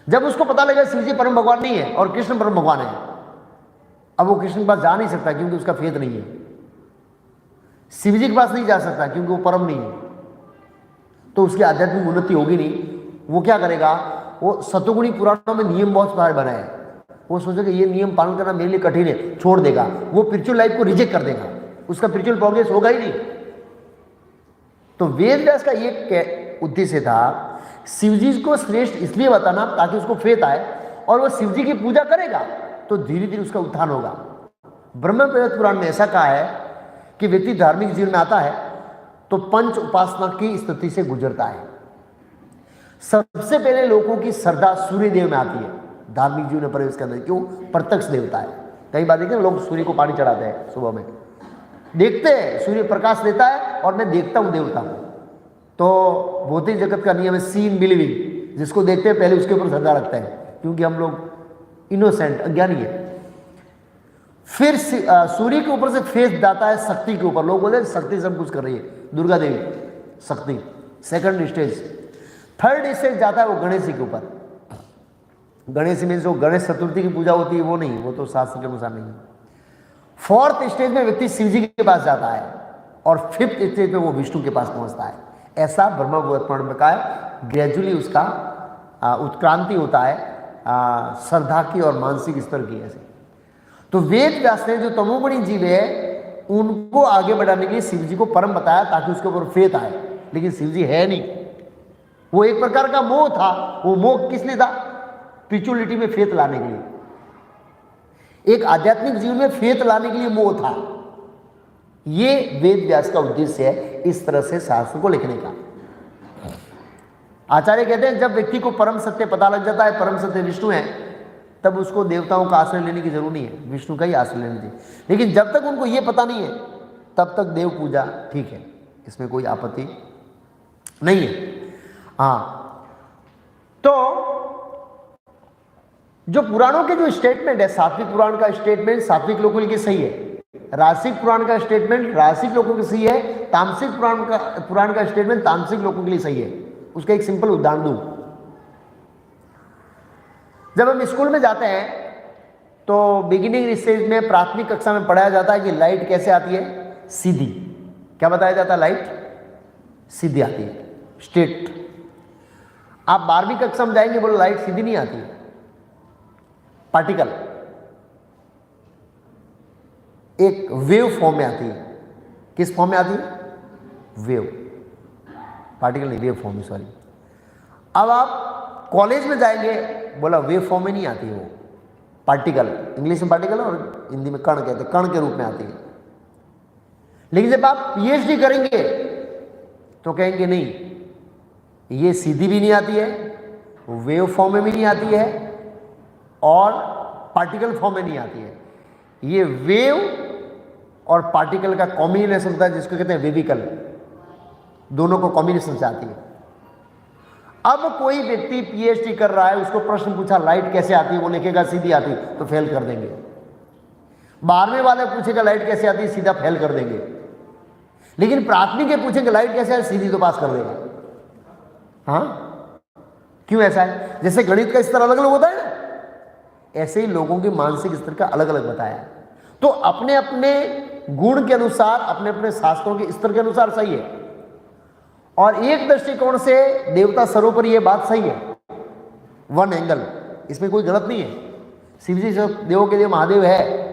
Speaker 1: जब उसको पता लगेगा शिवजी परम भगवान नहीं है और कृष्ण परम भगवान है, अब वो कृष्ण के पास जा नहीं सकता क्योंकि उसका फेत नहीं है। शिवजी के पास नहीं जा सकता क्योंकि वो परम नहीं है। तो उसकी आध्यात्मिक उन्नति होगी नहीं। वो क्या करेगा, वो सतोगुणी पुराणों में नियम बहुत सारे बनाए हैं, वो सोचेगा ये नियम पालन करना मेरे लिए कठिन है, छोड़ देगा, वो स्पिरिचुअल लाइफ को रिजेक्ट कर देगा, उसका स्पिरिचुअल प्रोग्रेस होगा ही नहीं। तो वेद व्यास का ये उद्देश्य था शिव जी को श्रेष्ठ इसलिए बताना ताकि उसको फेथ आए और वो शिव जी की पूजा करेगा तो धीरे धीरे उसका उत्थान होगा। ब्रह्म पुराण में ऐसा कहा है कि व्यक्ति धार्मिक जीवन में आता है तो पंच उपासना की स्थिति से गुजरता है। सबसे पहले लोगों की श्रद्धा सूर्य देव में आती है धार्मिक जीवन में प्रवेश करने। क्यों? प्रत्यक्ष देवता है। कई बार देखें लोग सूर्य को पानी चढ़ाते हैं सुबह में, देखते हैं सूर्य प्रकाश देता है और मैं देखता हूं देवता को। तो भौतिक जगत का नियम है सीन बिलीविंग, जिसको देखते हैं पहले उसके ऊपर श्रद्धा रखते हैं क्योंकि हम लोग इनोसेंट अज्ञानी है। फिर सूर्य के ऊपर से फेस जाता है शक्ति के ऊपर। लोग बोलते हैं शक्ति सब कुछ कर रही है, दुर्गा देवी शक्ति। सेकंड स्टेज, थर्ड स्टेज जाता है वो गणेश जी के ऊपर। गणेश में जो गणेश चतुर्थी की पूजा होती है वो नहीं, वो तो शास्त्र के अनुसार नहीं है। फोर्थ स्टेज में व्यक्ति शिव जी के पास जाता है और फिफ्थ स्टेज पे वो विष्णु के पास पहुंचता है। ऐसा ब्रह्म पुराण में कहा है। ग्रेजुअली उसका उत्क्रांति होता है श्रद्धा की और मानसिक स्तर की। ऐसे तो वेद व्यास ने जो तमोगुणी जीव है उनको आगे बढ़ाने के लिए शिव जी को परम बताया ताकि उसके ऊपर फेथ आए। लेकिन शिव जी है नहीं, वो एक प्रकार का मोह था। वो मोह किस लिए था? स्पिरिचुअलिटी में फेथ लाने के लिए, एक आध्यात्मिक जीवन में फेथ लाने के लिए मोह था। ये वेद व्यास का उद्देश्य है इस तरह से शास्त्र को लिखने का। आचार्य कहते हैं जब व्यक्ति को परम सत्य पता लग जाता है, परम सत्य विष्णु है, तब उसको देवताओं का आश्रय लेने की जरूरत नहीं है, विष्णु का ही आश्रय लेना चाहिए। लेकिन जब तक उनको ये पता नहीं है तब तक देव पूजा ठीक है, इसमें कोई आपत्ति नहीं है। हाँ, तो जो पुराणों के जो स्टेटमेंट है, सात्विक पुराण का स्टेटमेंट सात्विक लोगों के लिए सही है, रासिक पुराण का स्टेटमेंट रासिक लोगों के लिए सही है, तामसिक पुराण का स्टेटमेंट तामसिक लोगों के लिए सही है। उसका एक सिंपल उदाहरण दूं। जब हम स्कूल में जाते हैं तो बिगिनिंग स्टेज में प्राथमिक कक्षा में पढ़ाया जाता है कि लाइट कैसे आती है? सीधी। क्या बताया जाता है? लाइट सीधी आती है, स्ट्रेट। आप 12वीं कक्षा में जाएंगे, बोलो लाइट सीधी नहीं आती है, पार्टिकल एक वेव फॉर्म में आती है। किस फॉर्म में आती है? वेव, पार्टिकल नहीं, वेव फॉर्म में, सॉरी। अब आप कॉलेज में जाएंगे, बोला वेव फॉर्म में नहीं आती है, वो पार्टिकल, इंग्लिश में पार्टिकल और हिंदी में कण कहते हैं, कण के रूप में आती है। लेकिन जब आप पीएचडी करेंगे तो कहेंगे नहीं, ये सीधी भी नहीं आती है, वेव फॉर्म में भी नहीं आती है और पार्टिकल फॉर्म में नहीं आती है। ये वेव और पार्टिकल का कॉम्बिनेशन होता है जिसको कहते हैं वेविकल, दोनों को कॉम्बिनेशन से आती है। अब कोई व्यक्ति पीएचडी कर रहा है, उसको प्रश्न पूछा लाइट कैसे आती है, वो लिखेगा सीधी आती, तो फेल कर देंगे। 12वें वाले पूछेगा लाइट कैसे आती है, सीधा फेल कर देंगे। लेकिन प्राथमिक के पूछेंगे लाइट कैसे आती, सीधी तो पास कर देगा। हाँ, क्यों ऐसा है? जैसे गणित का स्तर अलग अलग होता है ना, ऐसे ही लोगों के मानसिक स्तर का अलग अलग बताया है। तो अपने अपने गुण के अनुसार, अपने अपने शास्त्रों के स्तर के अनुसार सही है। और एक दृष्टिकोण से देवता सर्वोपरि, ये बात सही है, वन एंगल, इसमें कोई गलत नहीं है। शिव जी सब देवों के देव महादेव है,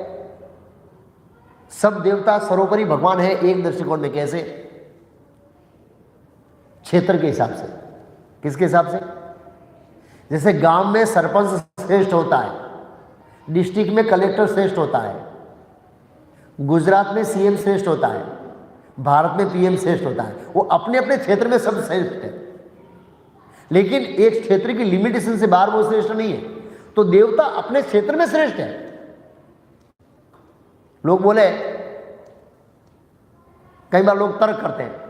Speaker 1: सब देवता सर्वोपरि भगवान है एक दृष्टिकोण में। कैसे? क्षेत्र के हिसाब से। किसके हिसाब से? जैसे गांव में सरपंच श्रेष्ठ होता है, डिस्ट्रिक्ट में कलेक्टर श्रेष्ठ होता है, गुजरात में सीएम श्रेष्ठ होता है, भारत में पीएम श्रेष्ठ होता है। वो अपने अपने क्षेत्र में सब श्रेष्ठ है, लेकिन एक क्षेत्र की लिमिटेशन से बाहर वो श्रेष्ठ नहीं है। तो देवता अपने क्षेत्र में श्रेष्ठ है। लोग बोले, कई बार लोग तर्क करते हैं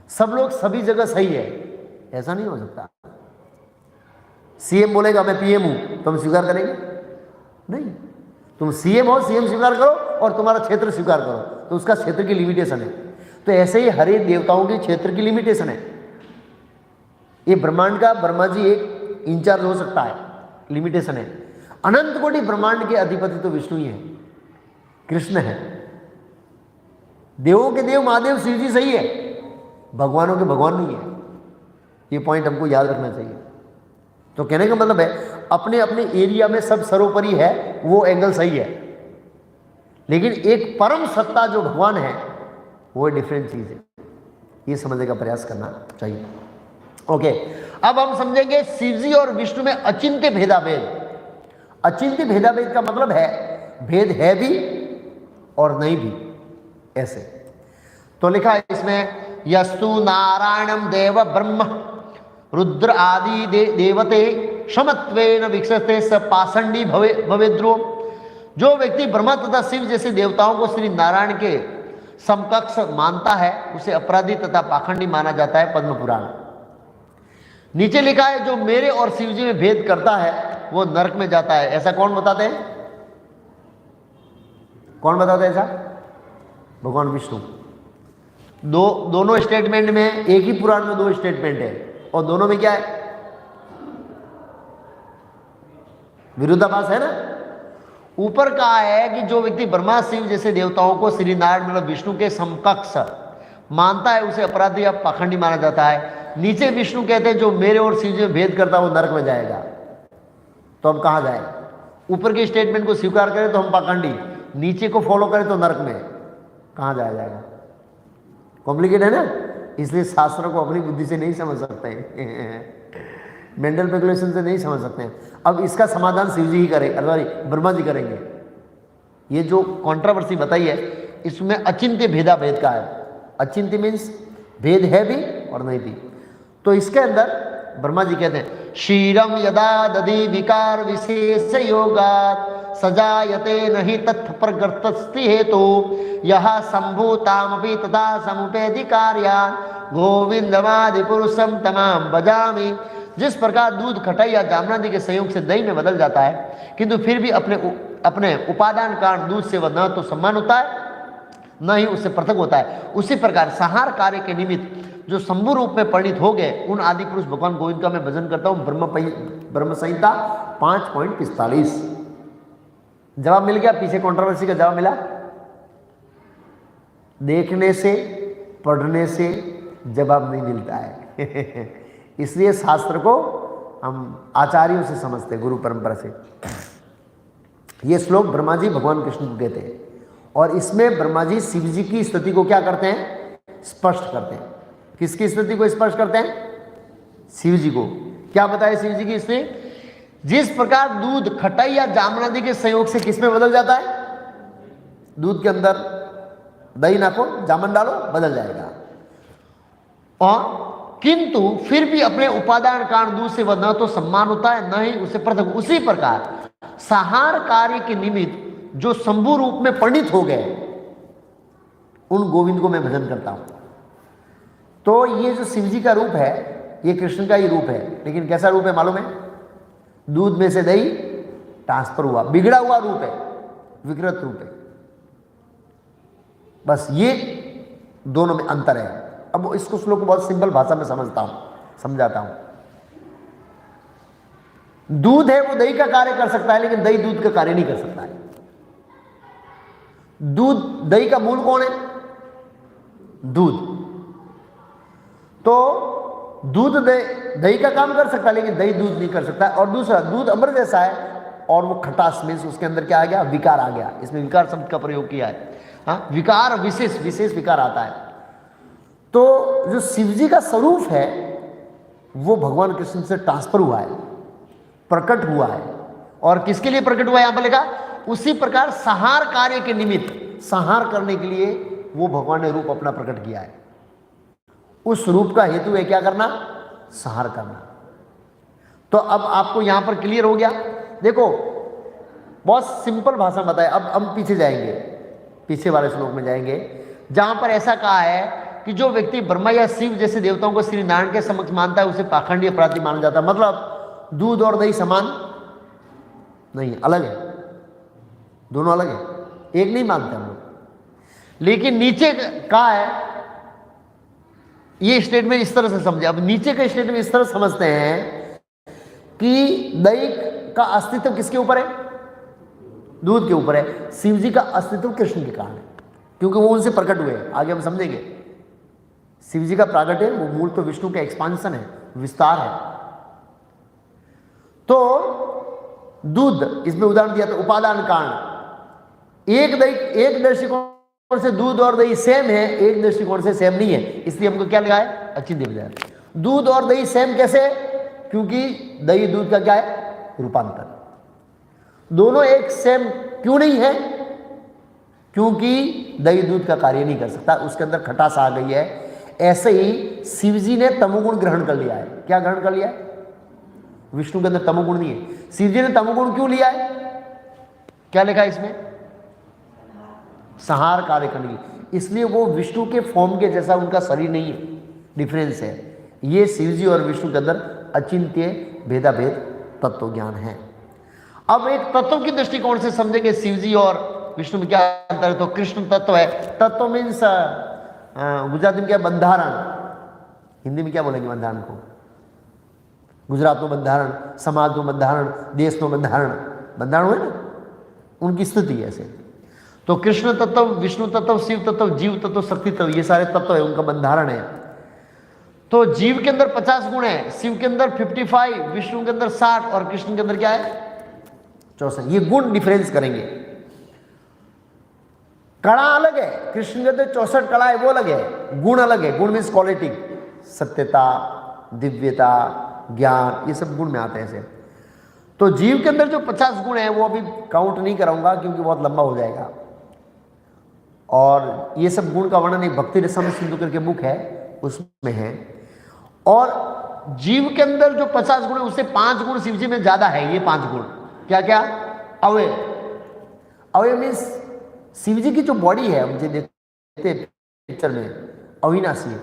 Speaker 1: सब लोग सभी जगह सही है, ऐसा नहीं हो सकता। सीएम बोलेगा मैं पीएम हूं, तो हम स्वीकार करेंगे? नहीं। तुम सीएम हो, सीएम स्वीकार करो और तुम्हारा क्षेत्र स्वीकार करो, तो उसका क्षेत्र की लिमिटेशन है। तो ऐसे ही हर एक देवताओं के क्षेत्र की लिमिटेशन है। ये ब्रह्मांड का ब्रह्मा जी एक इंचार्ज हो सकता है, लिमिटेशन है। अनंत कोटि ब्रह्मांड के अधिपति तो विष्णु ही है, कृष्ण है। देवों के देव महादेव शिव जी सही है, भगवानों के भगवान नहीं है। ये पॉइंट हमको याद रखना चाहिए। तो कहने का मतलब है अपने अपने एरिया में सब सर्वोपरि है, वो एंगल सही है, लेकिन एक परम सत्ता जो भगवान है वो डिफरेंट चीज है। ये समझने का प्रयास करना चाहिए। ओके, अब हम समझेंगे शिव जी और विष्णु में अचिंत्य भेदाभेद। अचिंत्य भेदाभेद का मतलब है भेद है भी और नहीं भी, ऐसे। तो लिखा है इसमें यस्तु नारायणम देव ब्रह्म रुद्र आदि देवते समत्वेन विकसते स पाषंडी भवेद्रो। जो व्यक्ति ब्रह्मा तथा शिव जैसे देवताओं को श्री नारायण के समकक्ष मानता है उसे अपराधी तथा पाखंडी माना जाता है, पद्म पुराण। नीचे लिखा है जो मेरे और शिव जी में भेद करता है वो नरक में जाता है। ऐसा कौन बताते हैं? कौन बताते हैं ऐसा? भगवान विष्णु। दोनों स्टेटमेंट में, एक ही पुराण में दो स्टेटमेंट है और दोनों में क्या है? विरोधाभास है ना। ऊपर कहा है कि जो व्यक्ति ब्रह्मा शिव जैसे देवताओं को श्री नारायण मतलब विष्णु के समकक्ष मानता है उसे अपराधी या पाखंडी माना जाता है। नीचे विष्णु कहते हैं जो मेरे और शिव जी में भेद करता है वो नरक में जाएगा। तो हम कहाँ जाए? ऊपर के स्टेटमेंट को स्वीकार करें तो हम पाखंडी, नीचे को फॉलो करें तो नरक में। कहाँ जाया जाएगा? कॉम्प्लिकेट है ना, इसलिए शास्त्रों को अपनी बुद्धि से नहीं समझ सकते हैं, मेंटल स्पेकुलेशन से नहीं समझ सकते हैं। अब इसका समाधान शिव जी ही करेंगे, सॉरी ब्रह्मा जी करेंगे। ये जो कंट्रोवर्सी बताई है इसमें अचिंत्य भेदाभेद का है। अचिंत्य मीन्स भेद है भी और नहीं भी। तो इसके अंदर ब्रह्मा जी कहते हैं क्षीरम यदा दधि विकार विशेष योगात् सजायते नहीं तत्थ प्रगतस्ति हेतु यह संभूतामपि तथा समुपेदि कार्या गोविंदमादि पुरुषम तमाम बजामि। जिस प्रकार दूध खटाई या जामनादि के संयोग से दही में बदल जाता है किंतु फिर भी अपने उपादान कारण दूध से वह न तो सम्मान होता है न ही उससे पृथक होता है, उसी प्रकार संहार कार्य के निमित्त जो शंभु रूप में परिणित हो गए उन आदि पुरुष भगवान गोविंद का मैं भजन करता हूं। ब्रह्म संहिता 5.45। जवाब मिल गया? पीछे कंट्रोवर्सी का जवाब मिला। देखने से पढ़ने से जवाब नहीं मिलता है इसलिए शास्त्र को हम आचार्यों से समझते हैं, गुरु परंपरा से। ये श्लोक ब्रह्मा जी भगवान कृष्ण को कहते हैं और इसमें ब्रह्मा जी शिव जी की स्तुति को क्या करते हैं? स्पष्ट करते हैं। किसकी स्तुति को स्पष्ट करते हैं? शिव जी को। क्या बताया शिव जी की स्तुति? जिस प्रकार दूध खटाई या जामनादि के संयोग से किसमें बदल जाता है? दूध के अंदर दही नाखो, जामन डालो, बदल जाएगा। और किंतु फिर भी अपने उपादान कारण दूध से वह न तो सम्मान होता है न ही उसे पृथक। उसी प्रकार संहार कार्य के निमित्त जो शंभु रूप में परिणित हो गए उन गोविंद को मैं भजन करता हूं। तो ये जो शिव जी का रूप है ये कृष्ण का ही रूप है, लेकिन कैसा रूप है मालूम है? दूध में से दही ट्रांसफर हुआ, बिगड़ा हुआ रूप है, विकृत रूप है। बस ये दोनों में अंतर है। अब इसको श्लोक बहुत सिंपल भाषा में समझाता हूं। दूध है वो दही का कार्य कर सकता है, लेकिन दही दूध का कार्य नहीं कर सकता है। दूध, दही का मूल कौन है? दूध। तो दूध दही का काम कर सकता है, लेकिन दही दूध नहीं कर सकता है। और दूसरा, दूध अमृत जैसा है और वो खटास में उसके अंदर क्या आ गया? विकार आ गया। इसमें विकार शब्द का प्रयोग किया है। हाँ, विकार, विशेष विकार आता है। तो जो शिव जी का स्वरूप है वो भगवान कृष्ण से ट्रांसफर हुआ है, प्रकट हुआ है। और किसके लिए प्रकट हुआ है? यहां पर लिखा उसी प्रकार संहार कार्य के निमित्त, संहार करने के लिए वो भगवान ने रूप अपना प्रकट किया है। उस रूप का हेतु है क्या करना? संहार करना। तो अब आपको यहां पर क्लियर हो गया। देखो बहुत सिंपल भाषा में बताया। अब हम पीछे जाएंगे, पीछे वाले श्लोक में जाएंगे जहां पर ऐसा कहा है कि जो व्यक्ति ब्रह्मा या शिव जैसे देवताओं को श्री नारायण के समक्ष मानता है उसे पाखंडी अपराधी माना जाता है। मतलब दूध और दही समान नहीं, अलग है, दोनों अलग है, एक नहीं मानते हम लोग। लेकिन नीचे कहा है, ये स्टेटमेंट इस तरह से समझे। अब नीचे का स्टेटमेंट इस तरह समझते हैं कि दही का अस्तित्व किसके ऊपर है? दूध के ऊपर है। शिव जी का अस्तित्व कृष्ण के कारण है, क्योंकि वो उनसे प्रकट हुए। आगे हम समझेंगे। शिव जी का प्रागट्य वो मूल तो विष्णु का एक्सपांशन है, विस्तार है। तो दूध, इसमें उदाहरण दिया था उपादान कारण। एक दृष्टिकोण से दूध और दही सेम है, एक दृष्टिकोण से सेम नहीं है, इसलिए हमको क्या लगा है, अचिंत्य विधान। दूध और दही सेम कैसे? क्योंकि दही दूध का क्या है, रूपांतर। दोनों एक सेम क्यों नहीं है? क्योंकि दही दूध का कार्य नहीं कर सकता, उसके अंदर खटास आ गई है। ऐसे ही शिव जी ने तमोगुण ग्रहण कर लिया है। क्या ग्रहण कर लिया है? विष्णु के अंदर तमोगुण नहीं है। शिव जी ने तमोगुण क्यों लिया है? क्या लिखा है इसमें? संहार कार्य करने की, इसलिए वो विष्णु के फॉर्म के जैसा उनका शरीर नहीं है, डिफरेंस है। ये शिव जी और विष्णु के अंदर अचिंत्य भेदाभेद तत्व ज्ञान है। अब एक तत्व की दृष्टिकोण से समझेंगे शिव जी और विष्णु में क्या अंतर है। तो कृष्ण तत्व है, तत्व मीन्स गुजराती में क्या, बंधारण। हिंदी में क्या बोलेंगे बंधारण को? गुजरात में बंधारण, समाज में बंधारण, देश में बंधारण, बंधारण हुए ना, उनकी स्थिति ऐसे। तो कृष्ण तत्व, विष्णु तत्व, शिव तत्व, जीव तत्व, शक्ति तत्व, ये सारे तत्व है, उनका बंधारण है। तो जीव के अंदर 50 गुण है, शिव के अंदर 55, विष्णु के अंदर 60 और कृष्ण के अंदर क्या है, 64। ये गुण डिफरेंस करेंगे। कला अलग है, कृष्ण के अंदर 64 कला है, वो अलग है। गुण अलग है, गुण मीन्स क्वालिटी, सत्यता, दिव्यता, ज्ञान, ये सब गुण में आते हैं ऐसे। तो जीव के अंदर जो 50 गुण है वो अभी काउंट नहीं कराऊंगा क्योंकि बहुत लंबा हो जाएगा। और ये सब गुण का वर्णन एक भक्ति रसम सिंधु करके बुक है, उसमें है। और जीव के अंदर जो 50 गुण है उससे 5 गुण शिव जी में ज्यादा है। ये 5 गुण क्या क्या? अवय, अवय मीन्स शिव जी की जो बॉडी है, मुझे देखते पिक्चर में, अविनाशी है।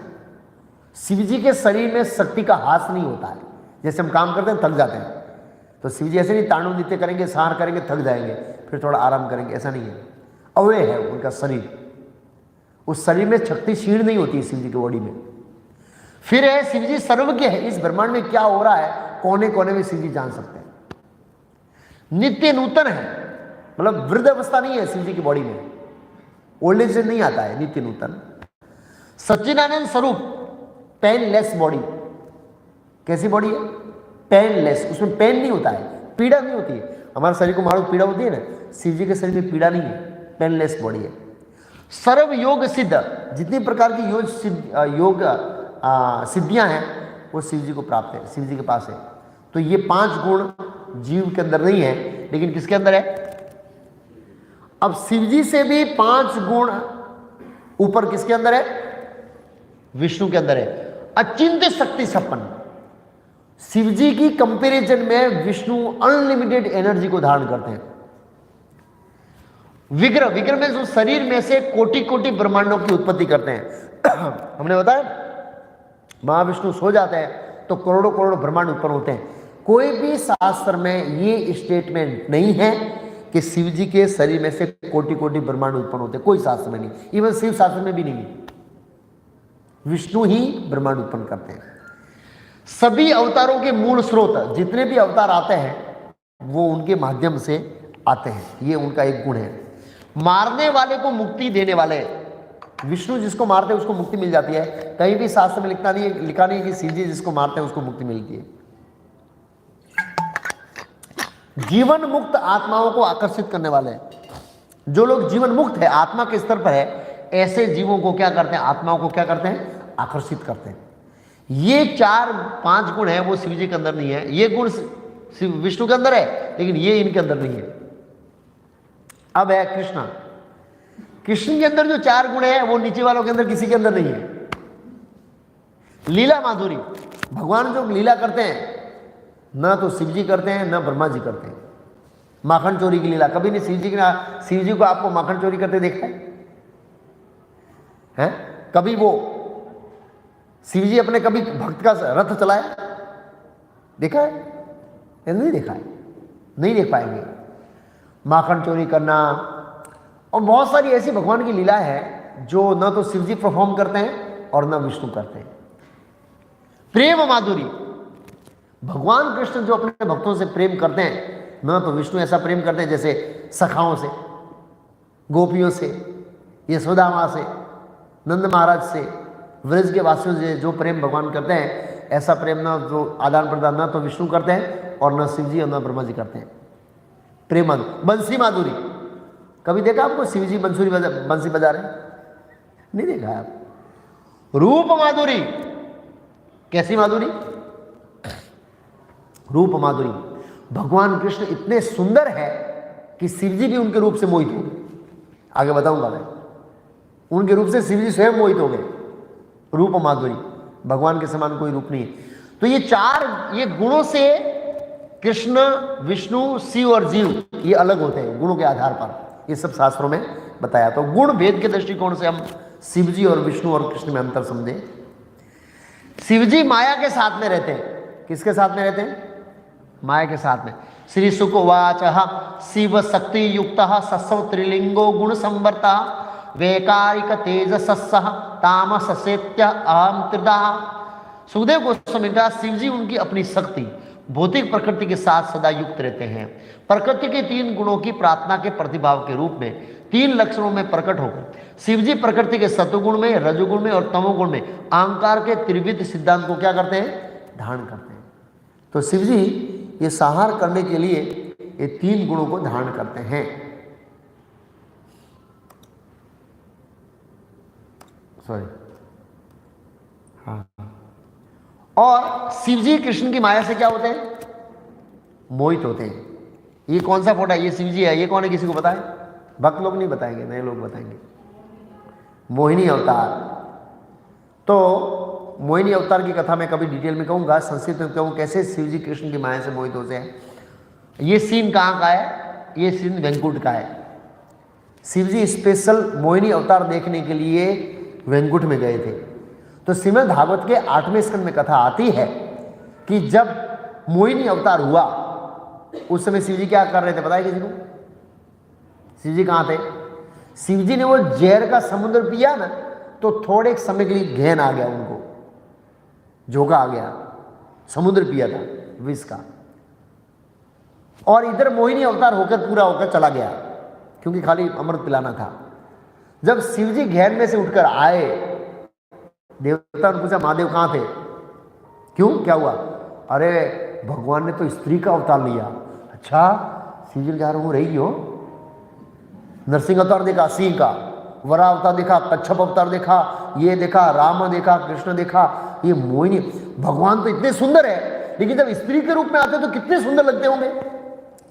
Speaker 1: शिव जी के शरीर में शक्ति का हास नहीं होता है। जैसे हम काम करते हैं थक जाते हैं, तो शिव जी ऐसे नहीं तांडव नृत्य करेंगे, सहार करेंगे, थक जाएंगे, फिर थोड़ा आराम करेंगे, ऐसा नहीं है। अवय है उनका शरीर, उस शरीर में शक्ति क्षीण नहीं होती है शिव जी की बॉडी में। फिर है शिव जी सर्वज्ञ है, इस ब्रह्मांड में क्या हो रहा है कोने कोने में शिव जी जान सकते हैं। नित्य नूतन है, मतलब वृद्ध अवस्था नहीं है शिव जी की बॉडी में, ओल्ड एज नहीं आता है, नित्य नूतन। सच्चिदानंद स्वरूप, पेनलेस बॉडी। कैसी बॉडी है? पेनलेस, उसमें पेन नहीं होता है, पीड़ा नहीं होती है। हमारे शरीर को मारो पीड़ा होती है ना, शिव जी के शरीर में पीड़ा नहीं है, पेनलेस बॉडी है। सर्व योग सिद्ध, जितनी प्रकार की योग सिद्धियां हैं वो शिव जी को प्राप्त है, शिव जी के पास है। तो ये 5 गुण जीव के अंदर नहीं है, लेकिन किसके अंदर है? अब शिव जी से भी 5 गुण ऊपर किसके अंदर है? विष्णु के अंदर है। अचिंत्य शक्ति संपन्न शिव जी की कंपैरिजन में विष्णु अनलिमिटेड एनर्जी को धारण करते हैं। विग्रह, विग्रह में जो शरीर में से कोटि कोटि ब्रह्मांडों की उत्पत्ति करते हैं। हमने बताया महाविष्णु सो जाते हैं तो करोड़ों करोड़ों ब्रह्मांड उत्पन्न होते हैं। कोई भी शास्त्र में ये स्टेटमेंट नहीं है कि शिव जी के शरीर में से कोटि कोटि ब्रह्मांड उत्पन्न होते हैं, कोई शास्त्र में नहीं, इवन शिव शास्त्र में भी नहीं है। विष्णु ही ब्रह्मांड उत्पन्न करते हैं। सभी अवतारों के मूल स्रोत, जितने भी अवतार आते हैं वो उनके माध्यम से आते हैं, ये उनका एक गुण है। मारने वाले को मुक्ति देने वाले, विष्णु जिसको मारते हैं उसको मुक्ति मिल जाती है। कहीं भी शास्त्र में लिखा नहीं है कि शिव जी जिसको मारते हैं उसको मुक्ति मिलती है। जीवन मुक्त आत्माओं को आकर्षित करने वाले, जो लोग जीवन मुक्त है, आत्मा के स्तर पर है, ऐसे जीवों को क्या करते हैं, आत्माओं को क्या करते हैं, आकर्षित करते हैं। ये 4-5 गुण है वो शिव जी के अंदर नहीं है। ये गुण विष्णु के अंदर है, लेकिन ये इनके अंदर नहीं है। अब है कृष्णा, कृष्ण के अंदर जो 4 गुण है वो नीचे वालों के अंदर किसी के अंदर नहीं है। लीला माधुरी, भगवान जो लीला करते हैं ना तो शिव जी करते हैं ना ब्रह्मा जी करते हैं। माखन चोरी की लीला कभी नहीं शिव जी को आपको माखन चोरी करते देखा है? कभी वो शिव जी अपने कभी भक्त का रथ चलाया देखा है? नहीं देखा है, नहीं देख पाएंगे। माखन चोरी करना और बहुत सारी ऐसी भगवान की लीला है जो ना तो शिव जी परफॉर्म करते हैं और ना विष्णु करते हैं। प्रेम माधुरी, भगवान कृष्ण जो अपने भक्तों से प्रेम करते हैं, ना तो विष्णु ऐसा प्रेम करते हैं जैसे सखाओं से, गोपियों से, यशोदा मां से, नंद महाराज से, व्रज के वासियों से जो प्रेम भगवान करते हैं, ऐसा प्रेम ना जो आदान प्रदान ना तो विष्णु करते हैं और न शिव जी और न ब्रह्मा जी करते हैं। प्रेम बंसी माधुरी कभी देखा आपको? शिव जी बंसी बजा रहे? नहीं देखा है आप। रूप माधुरी, कैसी माधुरी? रूप माधुरी। भगवान कृष्ण इतने सुंदर है कि शिव जी भी उनके रूप से मोहित हो गए। आगे बताऊंगा मैं, उनके रूप से शिव जी स्वयं मोहित हो गए। रूप माधुरी, भगवान के समान कोई रूप नहीं है। तो ये चार ये गुणों से कृष्ण, विष्णु, शिव और जीव ये अलग होते हैं गुणों के आधार पर। ये सब शास्त्रों में बताया। तो गुण भेद के दृष्टिकोण से हम शिव जी और विष्णु और कृष्ण में अंतर समझे। शिव जी माया के साथ में रहते हैं। किसके साथ में रहते हैं? माया के साथ में। श्री शुक उवाच शिव शक्ति युक्त सस्व त्रिलिंगो गुण संवर्ता वैकारिक तेजसस्स तामस सेत्य अहम त्रिदा। सुखदेव गोस्वामी का शिव जी उनकी अपनी शक्ति भौतिक प्रकृति के साथ सदा युक्त रहते हैं। प्रकृति के 3 गुणों की प्रार्थना के प्रतिभाव के रूप में 3 लक्षणों में प्रकट होकर शिव जी प्रकृति के सत्वगुण में, रजोगुण में और तमोगुण में अहंकार के त्रिविध सिद्धांत को क्या करते हैं? धारण करते हैं। तो शिव जी ये संहार करने के लिए ये 3 गुणों को धारण करते हैं। सॉरी, हाँ। और शिव जी कृष्ण की माया से क्या होते हैं? मोहित होते हैं। ये कौन सा फोटा है? ये शिव जी है। ये कौन है? किसी को बताएं? भक्त लोग नहीं बताएंगे, नए लोग बताएंगे। मोहिनी अवतार। तो मोहिनी अवतार की कथा मैं कभी डिटेल में कहूंगा, संक्षिप्त में कहूँ कैसे शिव जी कृष्ण की माया से मोहित होते हैं। ये सीन कहाँ का है? ये सीन वैकुंठ का है। शिव जी स्पेशल मोहिनी अवतार देखने के लिए वैकुंठ में गए थे। तो श्रीमद् भागवत के 8वें स्कंद में कथा आती है कि जब मोहिनी अवतार हुआ उस समय शिव जी क्या कर रहे थे पता है किसी को? शिव जी कहाँ थे? शिव जी ने वो जहर का समुद्र पिया ना, तो थोड़े समय के लिए घेन आ गया, उनको झोंका आ गया। समुद्र पिया था विष का, और इधर मोहिनी अवतार होकर पूरा होकर चला गया, क्योंकि खाली अमृत पिलाना था। जब शिव जी घेन में से उठकर आए, देवता ने पूछा महादेव कहाँ थे? क्यों, क्या हुआ? अरे भगवान ने तो स्त्री का अवतार लिया। अच्छा, शिव जी कह रहा हूँ रही हो? नरसिंह अवतार देखा सिंह का, वरा अवतार देखा, कच्छप अवतार देखा, ये देखा, राम देखा, कृष्ण देखा, ये मोहिनी। भगवान तो इतने सुंदर है, लेकिन जब स्त्री के रूप में आते तो कितने सुंदर लगते होंगे।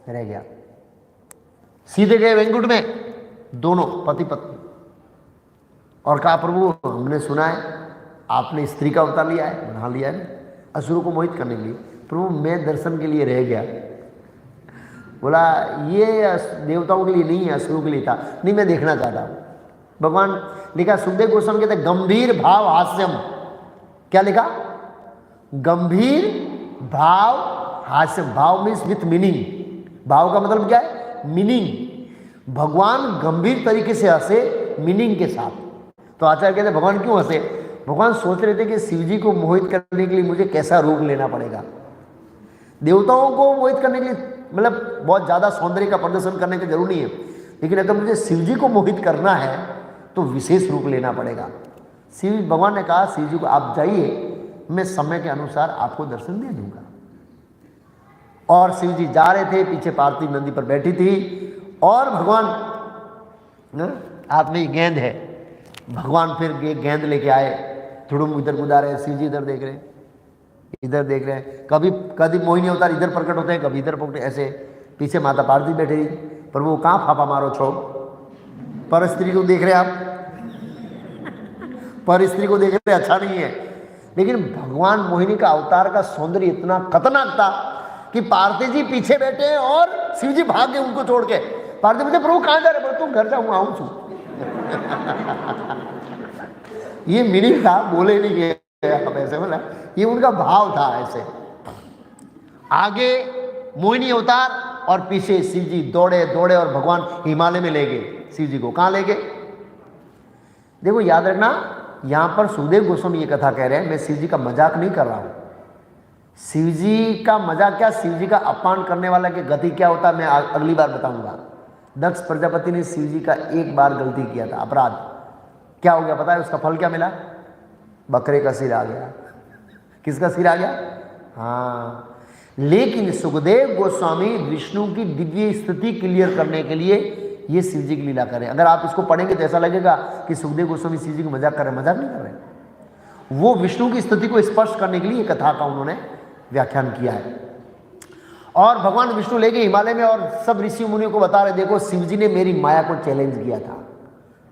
Speaker 1: रह गया। सीधे गए वैकुंठ में दोनों पति पत्नी, और कहा प्रभु हमने सुना है आपने स्त्री का अवतार लिया है। बना लिया है, असुरों को मोहित करने के लिए। प्रभु मैं दर्शन के लिए रह गया। बोला ये देवताओं के लिए नहीं है, असुरों के लिए था। नहीं, मैं देखना चाहता हूँ। भगवान लिखा, सुखदेव गोस्वामी कहते गंभीर भाव हास्यम। क्या लिखा? गंभीर भाव हास्यम। भाव मीन्स विथ मीनिंग। भाव का मतलब क्या है? मीनिंग। भगवान गंभीर तरीके से हंसे, मीनिंग के साथ। तो आचार्य कहते भगवान क्यों हंसे? भगवान सोच रहे थे कि शिव जी को मोहित करने के लिए मुझे कैसा रूप लेना पड़ेगा। देवताओं को मोहित करने के लिए मतलब बहुत ज़्यादा सौंदर्य का प्रदर्शन करने की जरूर नहीं है, लेकिन अगर मुझे शिव जी को मोहित करना है तो विशेष रूप लेना पड़ेगा। शिव भगवान ने कहा शिव जी को आप जाइए, मैं समय के अनुसार आपको दर्शन दे दूंगा। और शिव जी जा रहे थे, पीछे पार्थिव नंदी पर बैठी थी, और भगवान हाथ में गेंद है। भगवान फिर गेंद लेके आए, थोड़ा इधर कूदा रहे, शिव जी इधर देख रहे हैं, इधर देख रहे हैं। कभी कभी मोहिनी अवतार इधर प्रकट होते हैं, कभी इधर प्रकट, ऐसे। पीछे माता पार्वती बैठी, प्रभु कहाँ फापा मारो छो? पर स्त्री को देख रहे आप, पर स्त्री को देख रहे, अच्छा नहीं है। लेकिन भगवान मोहिनी का अवतार का सौंदर्य इतना खतरनाक था कि पार्वती जी पीछे बैठे हैं और शिव जी भाग गए उनको छोड़ के। पार्वती बोलते प्रभु कहाँ जा रहे? तुम घर जाऊँ आऊँ छू। ये मीनिंग था, बोले नहीं गए आप ऐसे, बोला ये उनका भाव था ऐसे। आगे मोहिनी अवतार और पीछे शिव जी दौड़े दौड़े और भगवान हिमालय में ले गए शिव जी को। कहाँ ले गए? देखो याद रखना, यहां पर सुखदेव गोस्वामी ये कथा कह रहे हैं, मैं शिव जी का मजाक नहीं कर रहा हूं। शिव जी का मजाक क्या, शिव जी का अपमान करने वाला की गति क्या होता है मैं अगली बार बताऊंगा। दक्ष प्रजापति ने शिव जी का एक बार गलती किया था, अपराध। क्या हो गया पता है? उसका फल क्या मिला? बकरे का सिर आ गया। किसका सिर आ गया? हाँ, लेकिन सुखदेव गोस्वामी विष्णु की दिव्य स्थिति क्लियर करने के लिए ये शिव जी की लीला करें। अगर आप इसको पढ़ेंगे तो ऐसा लगेगा कि सुखदेव गोस्वामी शिव जी को मजाक कर रहे हैं। मजाक नहीं कर रहे, वो विष्णु की स्थिति को स्पष्ट करने के लिए कथा का उन्होंने व्याख्यान किया है। और भगवान विष्णु लेके हिमालय में और सब ऋषि मुनियों को बता रहे, देखो शिव जी ने मेरी माया को चैलेंज किया था,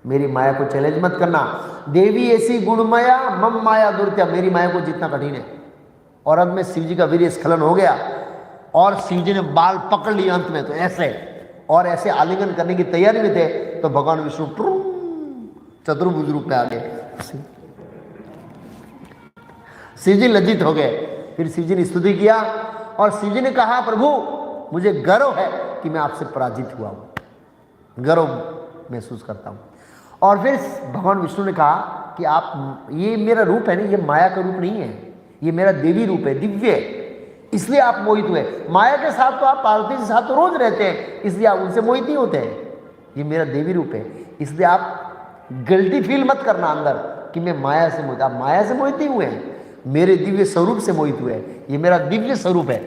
Speaker 1: मेरी माया को चैलेंज मत करना। देवी ऐसी गुणमाया मम माया दुर्त्या, मेरी माया को जितना कठिन है। और अंत में शिव जी का वीर्य स्खलन हो गया और शिव जी ने बाल पकड़ लिया अंत में, तो ऐसे और ऐसे आलिंगन करने की तैयारी में थे, तो भगवान विष्णु चतुर्भुज रूप में आ गए। शिव जी लज्जित हो गए। फिर शिव जी ने स्तुति किया और शिव जी ने कहा, प्रभु मुझे गर्व है कि मैं आपसे पराजित हुआ हूं, गर्व महसूस करता हूं। और फिर भगवान विष्णु ने कहा कि आप, ये मेरा रूप है ना, ये माया का रूप नहीं है, ये मेरा देवी रूप है, दिव्य, इसलिए आप मोहित हुए। माया के साथ तो आप पार्वती के साथ तो रोज रहते हैं, इसलिए आप उनसे मोहित नहीं होते हैं। ये मेरा देवी रूप है, इसलिए आप गिल्टी फील मत करना अंदर कि मैं माया से मोहित। आप माया से मोहित नहीं हुए हैं, मेरे दिव्य स्वरूप से मोहित हुए हैं। ये मेरा दिव्य स्वरूप है,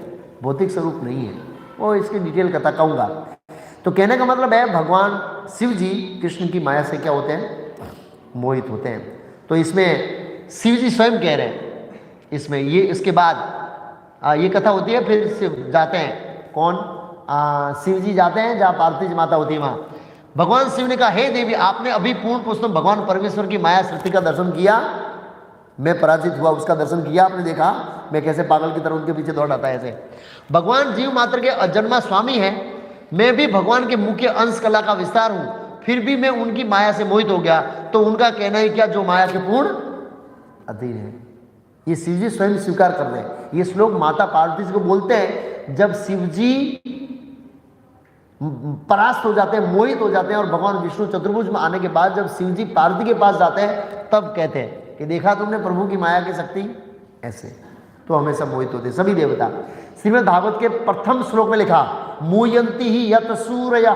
Speaker 1: भौतिक स्वरूप नहीं है। वो इसकी डिटेल कथा कहूँगा। तो कहने का मतलब है भगवान शिव जी कृष्ण की माया से क्या होते हैं? मोहित होते हैं। तो इसमें शिव जी स्वयं कह रहे हैं इसमें, ये इसके बाद ये कथा होती है। फिर शिव जाते हैं, कौन? शिव जी जाते हैं जहाँ पार्वती जी माता होती है वहाँ। भगवान शिव ने कहा, हे देवी, आपने अभी पूर्ण पुरुषोत्तम भगवान परमेश्वर की माया सृष्टि का दर्शन किया। मैं पराजित हुआ, उसका दर्शन किया आपने? देखा मैं कैसे पागल की तरह उनके पीछे दौड़ आता है ऐसे। भगवान जीव मात्र के अजन्मा स्वामी है, मैं भी भगवान के मुख्य अंश कला का विस्तार हूं, फिर भी मैं उनकी माया से मोहित हो गया, तो उनका कहना ही क्या जो माया के पूर्ण अधीन है। ये शिव जी स्वयं स्वीकार कर रहे हैं। ये श्लोक माता पार्वती जी को बोलते हैं जब शिव जी परास्त हो जाते हैं, मोहित हो जाते हैं, और भगवान विष्णु चतुर्भुज में आने के बाद जब शिव जी पार्वती के पास जाते हैं तब कहते हैं कि देखा तुमने प्रभु की माया की शक्ति, ऐसे तो हमेशा मोहित होते सभी देवता। श्रीमद् भागवत के प्रथम श्लोक में लिखा, मूयंती ही यत सूर्य,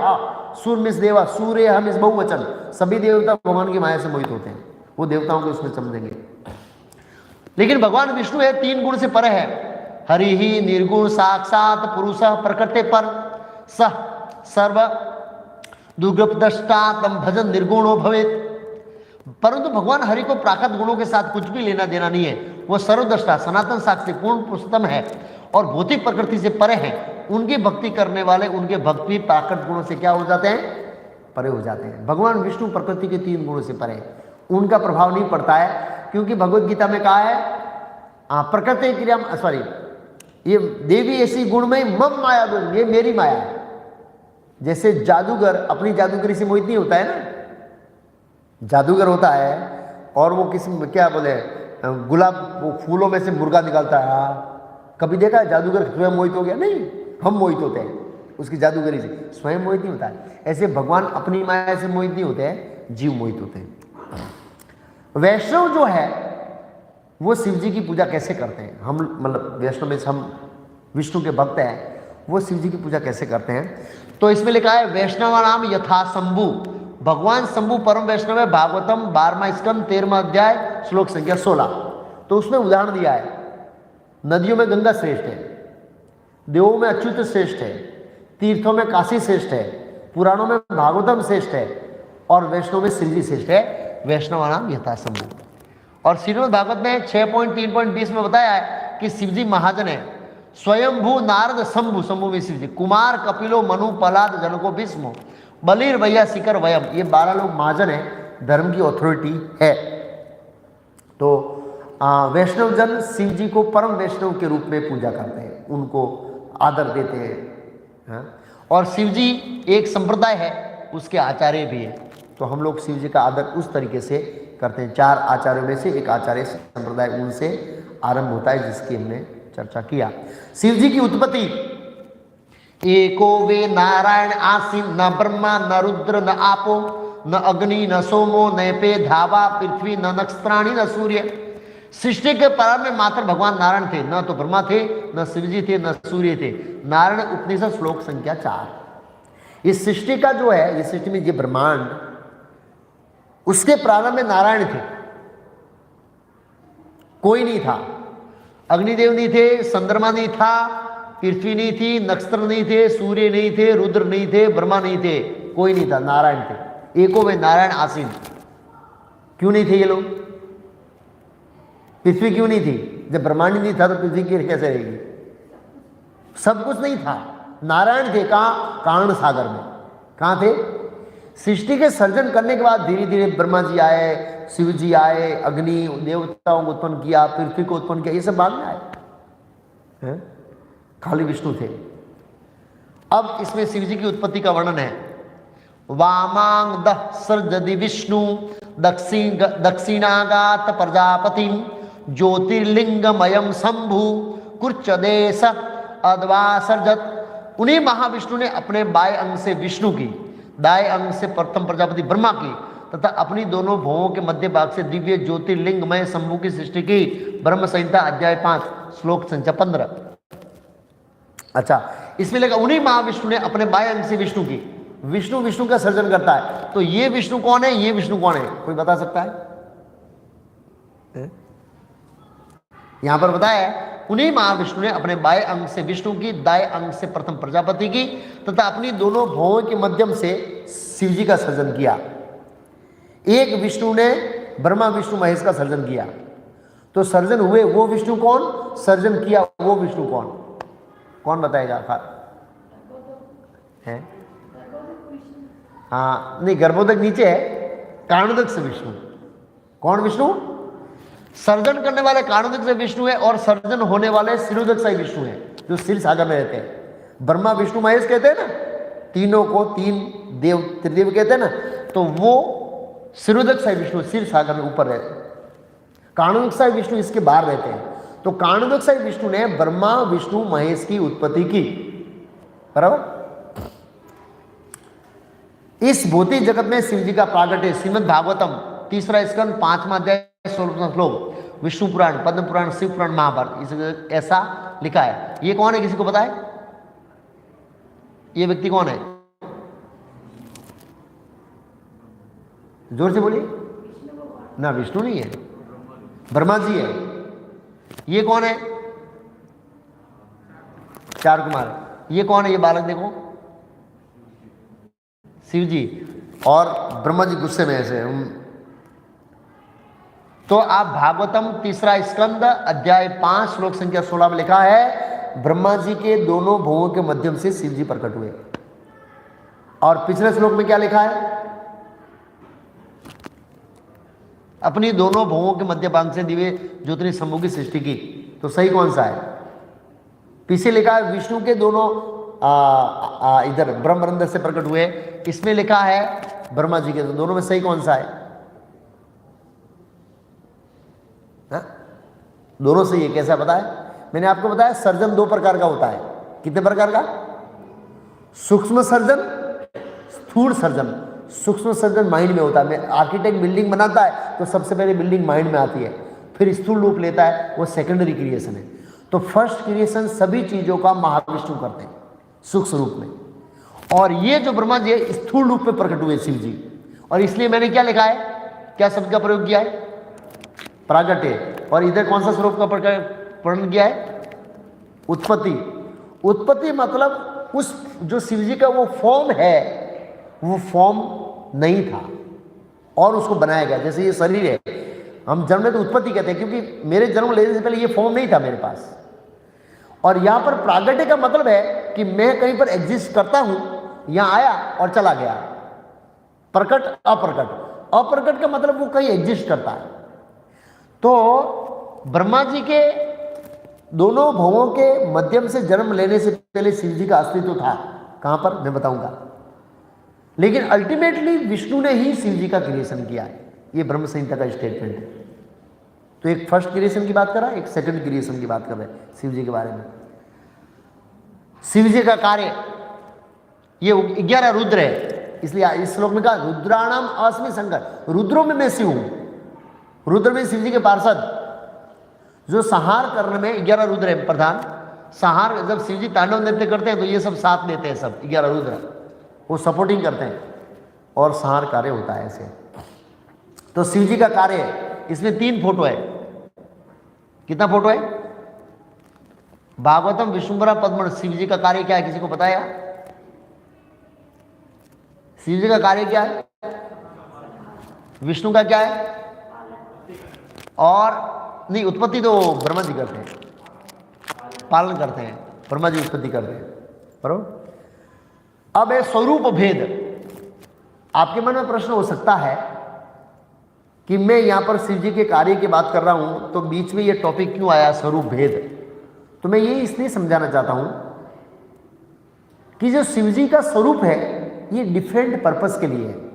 Speaker 1: सूर्य मिस देवा, सूर्य हम इस बहुवचन, सभी देवता भगवान की माया से मोहित होते हैं। वो देवताओं को इसमें समझेंगे। लेकिन भगवान विष्णु है, तीन गुण से परे है। हरि ही निर्गुण साक्षात पुरुष प्रकृति पर सह सर्व दुर्गपदष्टा तम भजन निर्गुणो भवेत। परंतु भगवान हरि को प्राकृत गुणों के साथ कुछ भी लेना देना नहीं है। वो सर्वद्रष्टा सनातन साक्षी पूर्ण पुरुषोत्तम है और भौतिक प्रकृति से परे हैं। उनकी भक्ति करने वाले उनके भक्ति प्राकृत गुणों से क्या हो जाते हैं? परे हो जाते हैं। भगवान विष्णु प्रकृति के तीन गुणों से परे, उनका प्रभाव नहीं पड़ता है, क्योंकि भगवत गीता में कहा है प्रकृति क्रिया, सॉरी, ये देवी ऐसी गुण में मम माया गुण, ये मेरी माया है। जैसे जादूगर अपनी जादूगरी से मोहित नहीं होता है ना, जादूगर होता है और वो किसी क्या बोले गुलाब वो फूलों में से मुर्गा निकालता है। कभी देखा है जादूगर स्वयं मोहित हो गया? नहीं, हम मोहित होते हैं उसकी जादूगरी से, स्वयं मोहित नहीं होता है। ऐसे भगवान अपनी माया से मोहित नहीं होते हैं, जीव मोहित होते हैं। वैष्णव जो है वो शिव जी की पूजा कैसे करते हैं? हम मतलब वैष्णव में हम विष्णु के भक्त हैं, वो शिव जी की पूजा कैसे करते हैं? तो इसमें लिखा है वैष्णव नाम यथा शंभु, भगवान शंभु परम वैष्णव है। भागवतम 12वां स्कंद 13वां अध्याय श्लोक संख्या 16। तो उसमें उदाहरण दिया है, नदियों में गंगा श्रेष्ठ है, देवों में अच्युत श्रेष्ठ है, तीर्थों में काशी श्रेष्ठ है, पुराणों में भागवतम श्रेष्ठ है और वैष्णव में शिव जी श्रेष्ठ है। वैष्णव नाम यथा शंभु। और श्रीमद् भागवत में 6.3.20 में बताया है कि शिव जी महाजन है। स्वयंभू नारद शंभु, शंभु में शिव जी, कुमार कपिलो मनु प्रहलाद जनको भीष्म बलिर भैया शिखर वयम, ये 12 लोग महाजन है, धर्म की अथॉरिटी है। तो वैष्णव जन शिव जी को परम वैष्णव के रूप में पूजा करते हैं, उनको आदर देते हैं। और शिव जी एक संप्रदाय है, उसके आचार्य भी है। तो हम लोग शिव जी का आदर उस तरीके से करते हैं। 4 आचार्यों में से एक आचार्य संप्रदाय उनसे आरंभ होता है, जिसकी हमने चर्चा किया। शिव जी की उत्पत्ति, एको वे नारायण आसीन, न ब्रह्मा न रुद्र न आपो न अग्नि न सोमो न पे धावा पृथ्वी न नक्षत्राणी न सूर्य। सृष्टि के प्रारंभ में मात्र भगवान नारायण थे, न तो ब्रह्मा थे, न शिव जी थे, न सूर्य थे। नारायण उपनिषद श्लोक संख्या 4। इस सृष्टि का जो है, इस सृष्टि में ये ब्रह्मांड, उसके प्रारंभ में नारायण थे, कोई नहीं था। अग्निदेव नहीं थे, चंद्रमा नहीं था, पृथ्वी नहीं थी, नक्षत्र नहीं थे, सूर्य नहीं थे, रुद्र नहीं थे, ब्रह्मा नहीं थे, कोई नहीं था, नारायण थे। एको में नारायण आसीन। क्यों नहीं थे ये लोग? पृथ्वी क्यों नहीं थी? जब ब्रह्मांड नहीं था तो पृथ्वी की कैसे रहेगी? सब कुछ नहीं था, नारायण थे। कहाँ? कारण सागर में। कहाँ थे? सृष्टि के सर्जन करने के बाद धीरे धीरे ब्रह्मा जी आए, शिव जी आए, अग्नि देवताओं को उत्पन्न किया, पृथ्वी को उत्पन्न किया, ये सब बाद में आए हैं? खाली विष्णु थे। अब इसमें शिव जी की उत्पत्ति का वर्णन है। वामांग दः सर्जदि विष्णु दक्षिणागात प्रजापति ज्योतिर्लिंगमयम शंभु कुर्चदेश अद्वासर्जत। उन्हीं महाविष्णु ने अपने बाएं अंग से विष्णु की, दाएं अंग से प्रथम प्रजापति ब्रह्मा की तथा अपनी दोनों भुवों के मध्य भाग से दिव्य ज्योतिर्लिंगमय शंभु की सृष्टि की। ब्रह्म संहिता अध्याय 5 श्लोक संख्या 15। अच्छा, इसमें लगा उन्हीं महाविष्णु ने अपने बाएं अंग से विष्णु की। विष्णु का सर्जन करता है, तो ये विष्णु कौन है, ये विष्णु कौन है? कोई बता सकता है? यहां पर बताया है उन्हीं महाविष्णु ने अपने बाएं अंग से विष्णु की, दाएं अंग से प्रथम प्रजापति की तथा अपनी दोनों भुवों के माध्यम से शिव जी का सर्जन किया। एक विष्णु ने ब्रह्मा विष्णु महेश का सर्जन किया। तो सर्जन हुए वो विष्णु कौन, सर्जन किया वो विष्णु कौन? कौन बताएगा? है? हाँ, नहीं, गर्भोदक नीचे है, कारणोदक से विष्णु। कौन विष्णु? सर्जन करने वाले कारणोदक से विष्णु है और सर्जन होने वाले शिरोदक से विष्णु है, जो क्षीर सागर में रहते हैं। ब्रह्मा विष्णु महेश कहते हैं ना, तीनों को तीन देव त्रिदेव कहते हैं ना, तो वो शिरोदक से विष्णु क्षीर सागर में ऊपर रहते हैं। कारणोदक से विष्णु इसके बाहर रहते हैं। तो कारणोदक से विष्णु ने ब्रह्मा विष्णु महेश की उत्पत्ति की। बराबर? इस भौतिक जगत में शिव जी का प्रागट्य श्रीमद् भागवतम 3रा स्कंद 5वां अध्याय 16वां श्लोक, विष्णु पुराण, पद्म पुराण, शिव पुराण, महाभारत, इस ऐसा लिखा है। ये कौन है? किसी को पता है? ये व्यक्ति कौन है? जोर से बोलिए ना। विष्णु नहीं है, ब्रह्मा जी है। ये कौन है? चार कुमार। ये कौन है? ये बालक देखो, शिव जी। और ब्रह्मा जी गुस्से में ऐसे। तो आप भागवतम 3रा स्कंद अध्याय 5 श्लोक संख्या 16 में लिखा है, ब्रह्मा जी के दोनों भुवों के माध्यम से शिव जी प्रकट हुए। और पिछले श्लोक में क्या लिखा है? अपनी दोनों भुवों के मध्य भाग से दिव्य ज्योतिर्लिंग शंभु की सृष्टि की। तो सही कौन सा है? पीछे लिखा है विष्णु के दोनों इधर ब्रह्मरंध्र से प्रकट हुए, इसमें लिखा है ब्रह्मा जी के। तो दोनों में सही कौन सा है? हा? दोनों सही है। कैसा बताया? मैंने आपको बताया सर्जन 2 प्रकार का होता है। कितने प्रकार का? सूक्ष्म सर्जन, स्थूल सर्जन। सूक्ष्म सर्जन माइंड में होता है। आर्किटेक्ट बिल्डिंग बनाता है तो सबसे पहले बिल्डिंग माइंड में आती है, फिर स्थूल रूप लेता है, वो सेकेंडरी क्रिएशन है। तो फर्स्ट क्रिएशन सभी चीजों का महाविष्णु करते हैं सूक्ष्म रूप में। और ये जो ब्रह्मा जी है स्थूल रूप में प्रकट हुए शिव जी। और इसलिए मैंने क्या लिखा है, क्या शब्द का प्रयोग किया है? प्रागट्य। और इधर कौन सा स्वरूप का वर्णन किया है? उत्पत्ति। उत्पत्ति मतलब उस जो शिव जी का वो फॉर्म है, वो फॉर्म नहीं था और उसको बनाया गया। जैसे ये शरीर है, हम जन्म में तो उत्पत्ति कहते हैं, क्योंकि मेरे जन्म लेने से पहले ये फॉर्म नहीं था मेरे पास। और यहां पर प्रागट्य का मतलब है कि मैं कहीं पर एग्जिस्ट करता हूं, यहां आया और चला गया। प्रकट, अप्रकट। अप्रकट का मतलब वो कहीं एग्जिस्ट करता है। तो ब्रह्मा जी के दोनों भुवों के माध्यम से जन्म लेने से पहले शिव जी का अस्तित्व था। कहां पर? मैं बताऊंगा। लेकिन अल्टीमेटली विष्णु ने ही शिव जी का क्रिएशन किया है। ये ब्रह्म संहिता का स्टेटमेंट है। तो एक फर्स्ट क्रिएशन की बात कर रहा है, एक सेकंड क्रिएशन की बात कर रहे हैं शिव जी के बारे में। शिव जी का कार्य, ये 11 रुद्र है, इसलिए इस श्लोक में कहा रुद्राणाम अस्मि शंकर। रुद्रों में मैं शिव हूं। रुद्र में शिव जी के पार्षद जो संहार करने में 11 रुद्र है प्रधान। संहार जब शिव जी तांडव नृत्य करते हैं तो ये सब साथ देते हैं, सब 11 रुद्र वो सपोर्टिंग करते हैं और संहार कार्य होता है ऐसे। तो शिव जी का कार्य है। इसमें 3 फोटो है। कितना फोटो है? भागवतम विष्णुपुरा पद्म, शिव जी का कार्य क्या है, किसी को पता है? शिव जी का कार्य क्या है? विष्णु का क्या है? और नहीं, उत्पत्ति तो ब्रह्मा जी करते हैं, पालन करते हैं, ब्रह्मा जी उत्पत्ति करते हैं, बरोबर। अब है स्वरूप भेद। आपके मन में प्रश्न हो सकता है कि मैं यहां पर शिव जी के कार्य की बात कर रहा हूं तो बीच में ये टॉपिक क्यों आया स्वरूप भेद? तो मैं ये इसलिए समझाना चाहता हूं कि जो शिव जी का स्वरूप है ये डिफरेंट पर्पस के लिए है।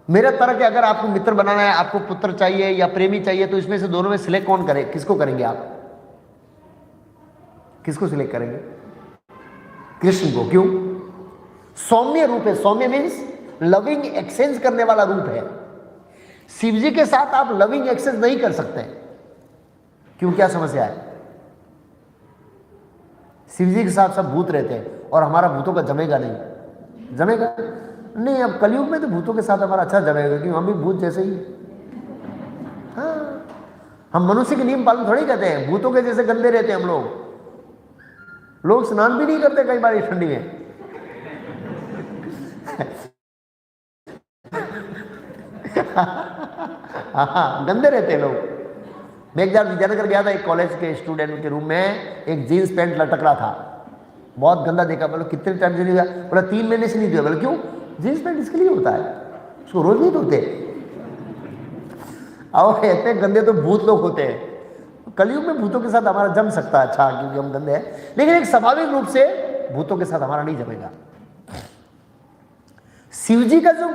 Speaker 1: मेरा तर्क है, अगर आपको मित्र बनाना है, आपको पुत्र चाहिए या प्रेमी चाहिए, तो इसमें से दोनों में सिलेक्ट कौन करे? किसको करेंगे आप? किसको सिलेक्ट करेंगे? कृष्ण को। क्यों? सौम्य रूप है। सौम्य मीन्स लविंग एक्सचेंज करने वाला रूप है। शिव जी के साथ आप लविंग एक्सचेंज नहीं कर सकते। क्यों? क्या समस्या है? शिव जी के साथ सब भूत रहते हैं और हमारा भूतों का जमेगा नहीं। जमेगा नहीं। अब कलयुग में तो भूतों के साथ हमारा अच्छा जमेगा, क्योंकि हम भी भूत जैसे ही। हाँ, हम मनुष्य के नियम पालन थोड़ी करते हैं, भूतों के जैसे गंदे रहते हैं हम लोग स्नान भी नहीं करते कई बार इस ठंडी में। हाँ, गंदे रहते हैं लोग। मैं एक बार विजयनगर गया था, एक कॉलेज के स्टूडेंट के रूम में एक जीन्स पैंट लटक रहा था, बहुत गंदा देखा। बोलो कितने टाइम से नहीं हुआ? बोला 3 महीने से नहीं धोया। बोला क्यों? जीन्स पैंट इसके लिए होता है, उसको रोज नहीं धोते। और इतने गंदे तो भूत लोग होते हैं। कलयुग में भूतों के साथ हमारा जम सकता है, अच्छा, क्योंकि हम गंदे हैं, लेकिन एक स्वाभाविक रूप से भूतों के साथ हमारा नहीं जमेगा। शिव जी का जो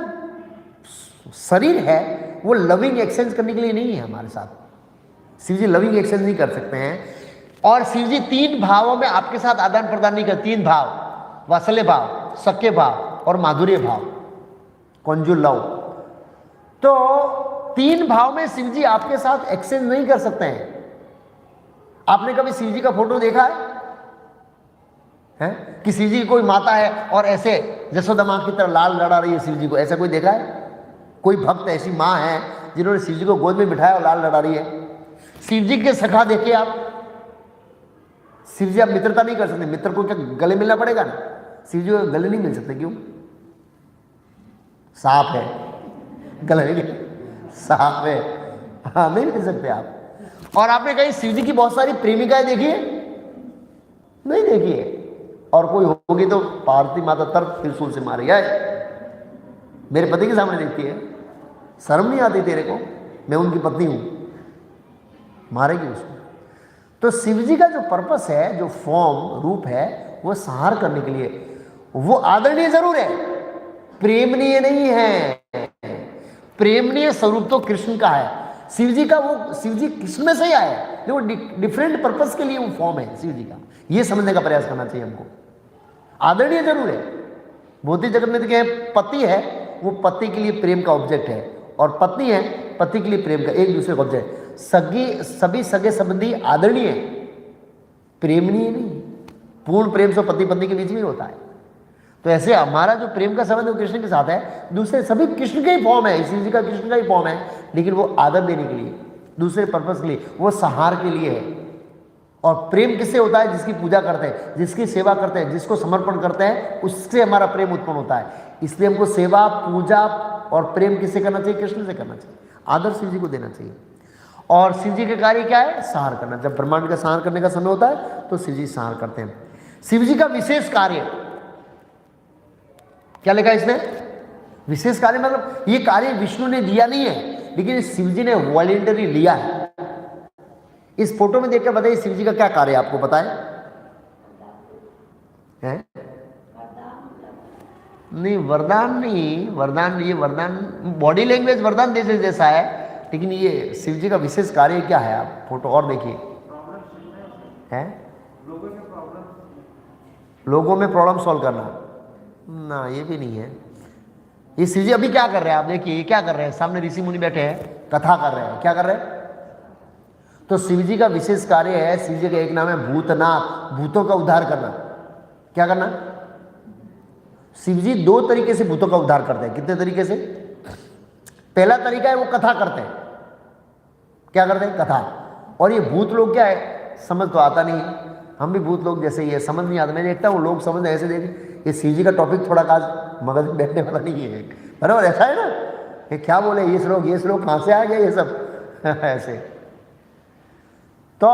Speaker 1: शरीर है वो लविंग एक्सचेंज करने के लिए नहीं है हमारे साथ। शिव जी लविंग एक्सचेंज नहीं कर सकते हैं। और शिव जी 3 भावों में आपके साथ आदान प्रदान नहीं करते। 3 भाव, वात्सल्य भाव, सख्य भाव और माधुर्य भाव, कॉन्जुगल लव। तो 3 भाव में शिव जी आपके साथ एक्सचेंज नहीं कर सकते हैं। आपने कभी शिव जी का फोटो देखा है कि शिव जी की कोई माता है और ऐसे यशोदा मां की तरह लाल लड़ा रही है शिव जी को? ऐसा कोई देखा है? कोई भक्त ऐसी मां है जिन्होंने शिव जी को गोद में बिठाया और लाल लड़ा रही है? शिव जी के सखा देखिए आप। शिव जी आप मित्रता नहीं कर सकते। मित्र को क्या गले मिलना पड़ेगा ना? शिव जी को गले नहीं मिल सकते। क्यों? सांप है, गले नहीं, सांप है, हाँ, नहीं मिल सकते आप। और आपने कहीं शिव जी की बहुत सारी प्रेमिकाएं देखी है? नहीं देखी है। और कोई होगी तो पार्वती माता तर्क त्रिशूल से मारी है, मेरे पति के सामने देखती है। शर्म नहीं आती तेरे को? मैं उनकी पत्नी हूं, मारेगी उसको। तो शिव जी का जो पर्पस है, जो फॉर्म रूप है, वो संहार करने के लिए। वो आदरणीय जरूर है, प्रेमनीय नहीं है। प्रेमनीय स्वरूप तो कृष्ण का है। शिव जी का वो, शिव जी कृष्ण में से ही आया है, वो डिफरेंट पर्पस के लिए वो फॉर्म है शिव जी का। ये समझने का प्रयास करना चाहिए हमको। आदरणीय जरूर है। भौतिक जगत में देखिए, पति है वो पति के लिए प्रेम का ऑब्जेक्ट है, और पत्नी है पति के लिए प्रेम का, एक दूसरे का ऑब्जेक्ट। सभी सगे संबंधी आदरणीय है, प्रेमनीय नहीं। पूर्ण प्रेम से पति पत्नी के बीच में होता है। तो ऐसे हमारा जो प्रेम का संबंध है वो कृष्ण के साथ है। दूसरे सभी कृष्ण के ही फॉर्म है, शिव जी का कृष्ण का ही फॉर्म है, लेकिन वो आदर देने के लिए, दूसरे पर्पस के लिए, वो संहार के लिए है। और प्रेम किससे होता है? जिसकी पूजा करते हैं, जिसकी सेवा करते हैं, जिसको समर्पण करते हैं, उससे हमारा प्रेम उत्पन्न होता है। इसलिए हमको सेवा, पूजा और प्रेम किससे करना चाहिए? कृष्ण से करना चाहिए। आदर शिव जी को देना चाहिए। और शिव जी का कार्य क्या है? संहार करना। जब ब्रह्मांड का संहार करने का समय होता है तो शिव जी संहार करते हैं। शिव जी का विशेष कार्य क्या लिखा है इसमें? विशेष कार्य मतलब ये कार्य विष्णु ने दिया नहीं है, लेकिन शिव जी ने वॉलंटरी लिया है। इस फोटो में देखकर बताइए शिव जी का क्या कार्य है, आपको पता है? नहीं, वरदान नहीं, वरदान, ये वरदान बॉडी लैंग्वेज वरदान देने जैसा है, लेकिन ये शिव जी का विशेष कार्य क्या है? आप फोटो और देखिए। है लोगों में प्रॉब्लम सॉल्व करना ना, ये भी नहीं है। ये शिव जी अभी क्या कर रहे हैं? आप देखिए ये क्या कर रहे हैं। सामने ऋषि मुनि बैठे हैं, कथा कर रहे हैं। क्या कर रहे हैं? तो शिव जी का विशेष कार्य है, शिव जी का एक नाम है भूतनाथ, भूतों का उद्धार करना। क्या करना? शिव जी 2 तरीके से भूतों का उद्धार करते हैं। कितने तरीके से? पहला तरीका है वो कथा करते हैं। क्या करते हैं? कथा। और ये भूत लोग क्या है? समझ तो आता नहीं, हम भी भूत लोग जैसे ही है, समझ नहीं आता। मैं देखता हूँ लोग समझ ऐसे देख, ये शिव जी का टॉपिक थोड़ा काज मगज में बैठने वाला नहीं है, बराबर ऐसा है ना, ये क्या बोले ये श्लोक कहाँ से आ गया ये सब ऐसे। तो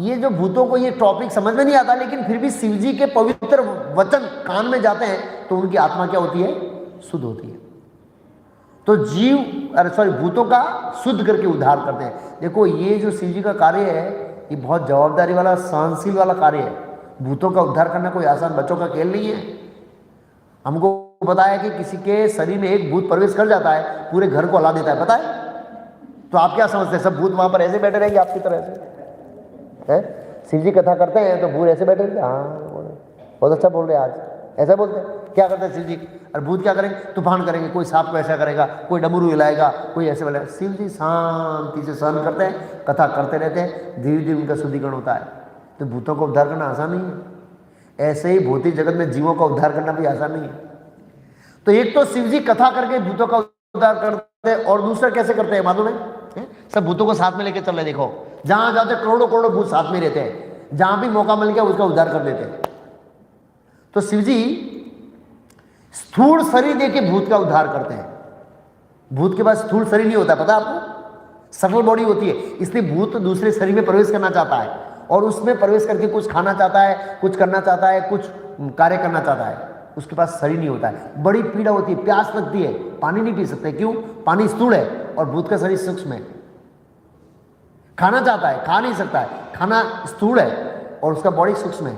Speaker 1: ये जो भूतों को ये टॉपिक समझ में नहीं आता, लेकिन फिर भी शिव जी के पवित्र वचन कान में जाते हैं तो उनकी आत्मा क्या होती है, शुद्ध होती है। तो भूतों का शुद्ध करके उद्धार करते हैं। देखो ये जो शिव जी का कार्य है ये बहुत जवाबदारी वाला, सहनशील वाला कार्य है। भूतों का उद्धार करना कोई आसान बच्चों का खेल नहीं है। हमको पता है कि किसी के शरीर में एक भूत प्रवेश कर जाता है पूरे घर को हिला देता है, पता है। तो आप क्या समझते हैं सब भूत वहां पर ऐसे बैठे रहेंगे आपकी तरह से है? शिव जी कथा करते हैं तो भूत ऐसे बैठे रहेंगे, हाँ बहुत अच्छा बोल रहे हैं आज, ऐसा बोलते हैं। क्या करते हैं शिव जी, और भूत क्या करेंगे, तूफान करेंगे, कोई सांप को ऐसा करेगा, कोई डमरू हिलाएगा, कोई ऐसे बोलेगा। शिव जी शांति से सहन करते हैं, कथा करते रहते हैं, धीरे धीरे उनका शुद्धिकरण होता है। तो भूतों को उद्धार करना आसान नहीं है, ऐसे ही भौतिक जगत में जीवों का उद्धार करना भी आसान नहीं है। तो एक तो शिव जी कथा करके भूतों का उद्धार करते हैं, और दूसरा कैसे करते हैं मालूम है? सब भूतों को साथ में लेके चल रहे, देखो जहां जाते करोड़ों करोड़ों भूत साथ में रहते हैं, जहां भी मौका मिल गया उसका उद्धार कर देते हैं। तो शिव जी स्थूल शरीर देके भूत का उद्धार करते हैं। भूत के पास स्थूल शरीर नहीं होता, पता आपको, सटल बॉडी होती है, इसलिए भूत दूसरे शरीर में प्रवेश करना चाहता है और उसमें प्रवेश करके कुछ खाना चाहता है, कुछ करना चाहता है, कुछ कार्य करना चाहता है। उसके पास शरीर नहीं होता है, बड़ी पीड़ा होती है, प्यास लगती है, पानी नहीं पी सकते, क्यों? पानी स्थूल है और भूत का शरीर सूक्ष्म है। खाना चाहता है, खा नहीं सकता है, खाना स्थूल है और उसका बॉडी सूक्ष्म है,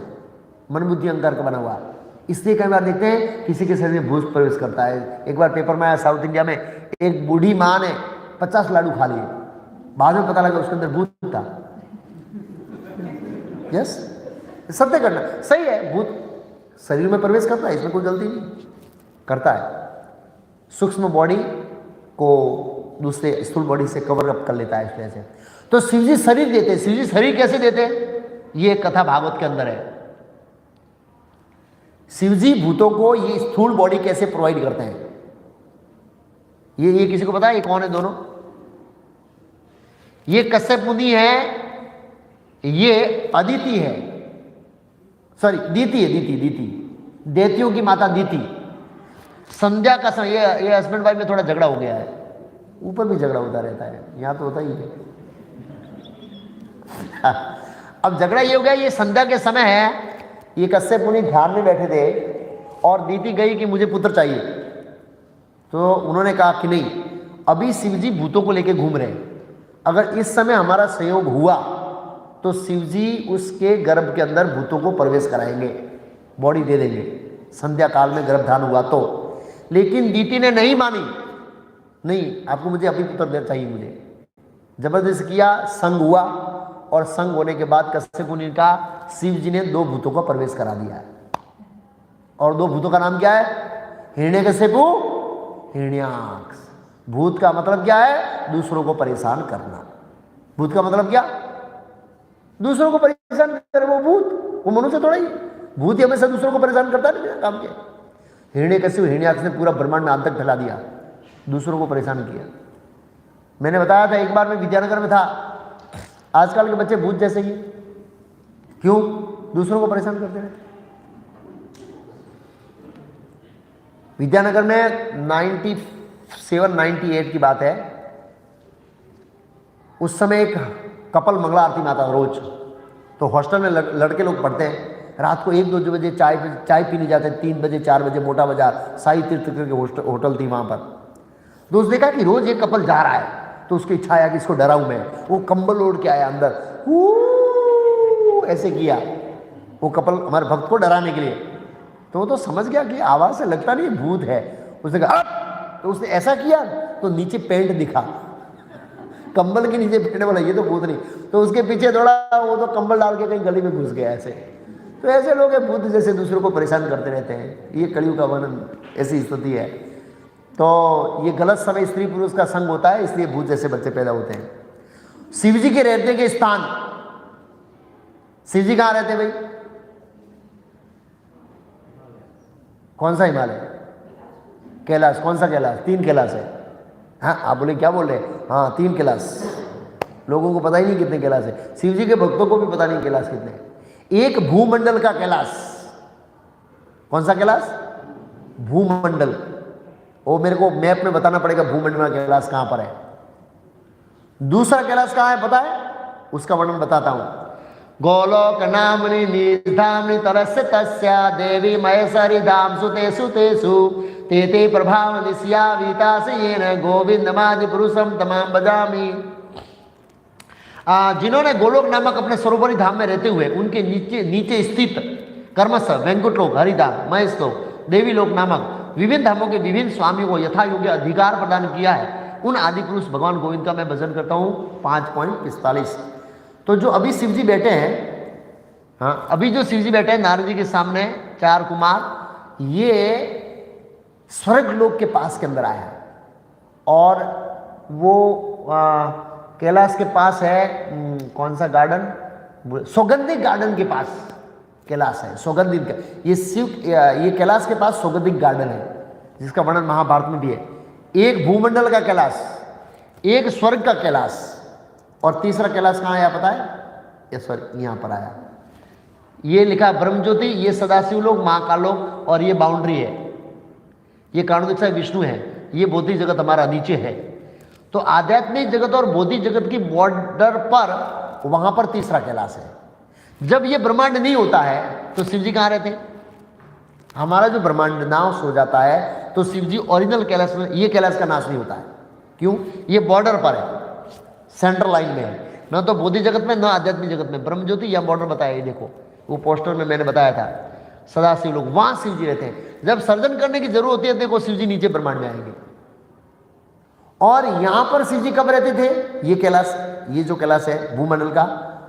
Speaker 1: मन बुद्धि अहंकार का बना हुआ है। इसलिए कई बार देखते हैं किसी के शरीर में भूत प्रवेश करता है। एक बार पेपर में आया साउथ इंडिया में, एक बूढ़ी माँ ने 50 लाडू खा लिए, बाद में पता लगा उसके अंदर भूत था। यस, सत्य करना सही है, भूत शरीर में प्रवेश करता है, इसमें कोई गलती नहीं, करता है। सूक्ष्म बॉडी को दूसरे स्थूल बॉडी से कवर अप कर लेता है इस वजह से। तो शिव जी शरीर देते हैं। शिव जी शरीर कैसे देते हैं? ये कथा भागवत के अंदर है। शिव जी भूतों को ये स्थूल बॉडी कैसे प्रोवाइड करते हैं, ये किसी को पता है? ये कौन है दोनों? ये कश्यप मुनि है, ये अदिति है, सॉरी दीति है, दीति देतियों की माता दीति। संध्या का समय, ये हस्बैंड वाइफ में थोड़ा झगड़ा हो गया है, ऊपर भी झगड़ा होता रहता है, यहां तो होता ही है। अब झगड़ा ये हो गया, ये संध्या के समय है, ये कश्यप मुनि ध्यान में बैठे थे और दीति गई कि मुझे पुत्र चाहिए। तो उन्होंने कहा कि नहीं, अभी शिव जी भूतों को लेकर घूम रहे हैं, अगर इस समय हमारा संयोग हुआ तो शिव जी उसके गर्भ के अंदर भूतों को प्रवेश कराएंगे, बॉडी दे देंगे, संध्या काल में गर्भधान हुआ तो। लेकिन दीति ने नहीं मानी, नहीं आपको मुझे अभी पुत्र दे चाहिए, मुझे जबरदस्ती किया, संग हुआ और संग होने के बाद कश्यप मुनि का शिव जी ने 2 भूतों का प्रवेश करा दिया है। और 2 भूतों का नाम क्या है? हिरण्यकशिपु, हिरण्याक्ष। भूत का मतलब क्या है? दूसरों को परेशान करना। भूत का मतलब क्या? दूसरों को परेशान करे। वो भूत, वो मनुष्य थोड़ा ही, भूत ही हमेशा दूसरों को परेशान करता नहीं काम के। हिरण्यकशिपु, हिरण्याक्ष ने पूरा ब्रह्मांड में आग तक फैला दिया, दूसरों को परेशान किया। मैंने बताया था एक बार मैं विद्यानगर में था, आजकल के बच्चे भूत जैसे ही, क्यों? दूसरों को परेशान करते रहते। विद्यानगर में 97-98 की बात है, उस समय एक कपल मंगला आरती में आता रोज। तो हॉस्टल में लड़के लोग पढ़ते हैं, रात को 1-2 बजे चाय पीने जाते हैं, 3 बजे 4 बजे मोटा बाजार साई तीर्थ करके होटल थी वहाँ पर। दोस्त देखा कि रोज एक कपल जा रहा है, तो उसकी इच्छा आया कि इसको डराऊं मैं। वो कंबल ओढ़ के आया अंदर, ऐसे किया वो कपल हमारे भक्त को डराने के लिए। तो वो तो समझ गया कि आवाज से लगता नहीं भूत है। उसने कहा, तो उसने ऐसा किया तो नीचे पेंट दिखा, कंबल के नीचे पेंट, बोला ये तो भूत नहीं। तो उसके पीछे दौड़ा, वो तो कंबल डाल के कहीं गली में घुस गया ऐसे। तो ऐसे लोग हैं भूत जैसे, दूसरों को परेशान करते रहते हैं। ये कलयुग का वर्णन, ऐसी स्थिति है। तो ये गलत समय स्त्री पुरुष का संग होता है, इसलिए भूत जैसे बच्चे पैदा होते हैं। शिव जी के रहने के स्थान, शिव जी कहां रहते भाई? कौन सा हिमालय? कैलाश। कौन सा कैलाश? 3 कैलाश है। हाँ आप बोले क्या बोल रहे हैं? हाँ 3 कैलाश। लोगों को पता ही नहीं कितने कैलाश है, शिव जी के भक्तों को भी पता नहीं कैलाश कितने हैं। एक भूमंडल का कैलाश, कौन सा कैलाश? भूमंडल। वो मेरे को मैप में बताना पड़ेगा भूमंडल का कैलाश कहां पर है। दूसरा कैलाश कहां है पता है? उसका वर्णन बताता हूं। गोलोक नामनि निधामनि तरस्य तस्या देवी महेश्वरी धाम सुते सुतेषु ते ते प्रभाव दिश्या वीतासेन गोविंदमादि पुरुषम तमाम बजामि। जिन्होंने गोलोक नामक अपने सरोवरी धाम में रहते हुए उनके नीचे नीचे स्थित कर्मश वैंकुटलोक, हरिधाम, महेशलोक, देवी लोक नामक विभिन्न धामों के विभिन्न स्वामियों को यथा योग्य अधिकार प्रदान किया है, उन आदि पुरुष भगवान गोविंद का मैं भजन करता हूँ। 5.45। तो जो अभी शिव जी बैठे हैं, हाँ अभी जो शिव जी बैठे हैं नारद जी के सामने, 4 कुमार, ये स्वर्ग लोक के पास के अंदर आया और वो कैलाश के पास है कौन सा गार्डन? सौगंधिक गार्डन के पास कैलाश है। सौगंधिक का ये कैलाश के पास सौगंधिक गार्डन है जिसका वर्णन महाभारत में भी है। एक भूमंडल का कैलाश, एक स्वर्ग का कैलाश, और तीसरा कैलाश कहाँ आया पता है? ये सॉरी यहाँ पर आया, ये लिखा ब्रह्मज्योति, ये सदाशिव लोक, महाकाल लोक, और ये बाउंड्री है, ये कारणोदक विष्णु है, ये भौतिक जगत हमारा नीचे है। तो आध्यात्मिक जगत और भौतिक जगत की बॉर्डर पर वहां पर तीसरा कैलाश है। जब ये ब्रह्मांड नहीं होता है तो शिव जी कहाँ रहते? हमारा जो ब्रह्मांड नाश हो जाता है तो शिव जी ओरिजिनल कैलाश में, ये कैलाश का नाश नहीं होता है। क्यों? ये बॉर्डर पर है, सेंट्रल लाइन में है, न तो भौतिक जगत में न आध्यात्मिक जगत में। ब्रह्मज्योति यह बॉर्डर बताया, ये देखो वो पोस्टर में मैंने बताया था, सदाशिव लोग, वहां शिव जी रहते हैं। जब सर्जन करने की जरूरत होती है देखो शिव जी नीचे ब्रह्मांड में आएंगे। और यहां पर शिव जी कब रहते थे? ये कैलाश, ये जो कैलाश है भूमंडल का,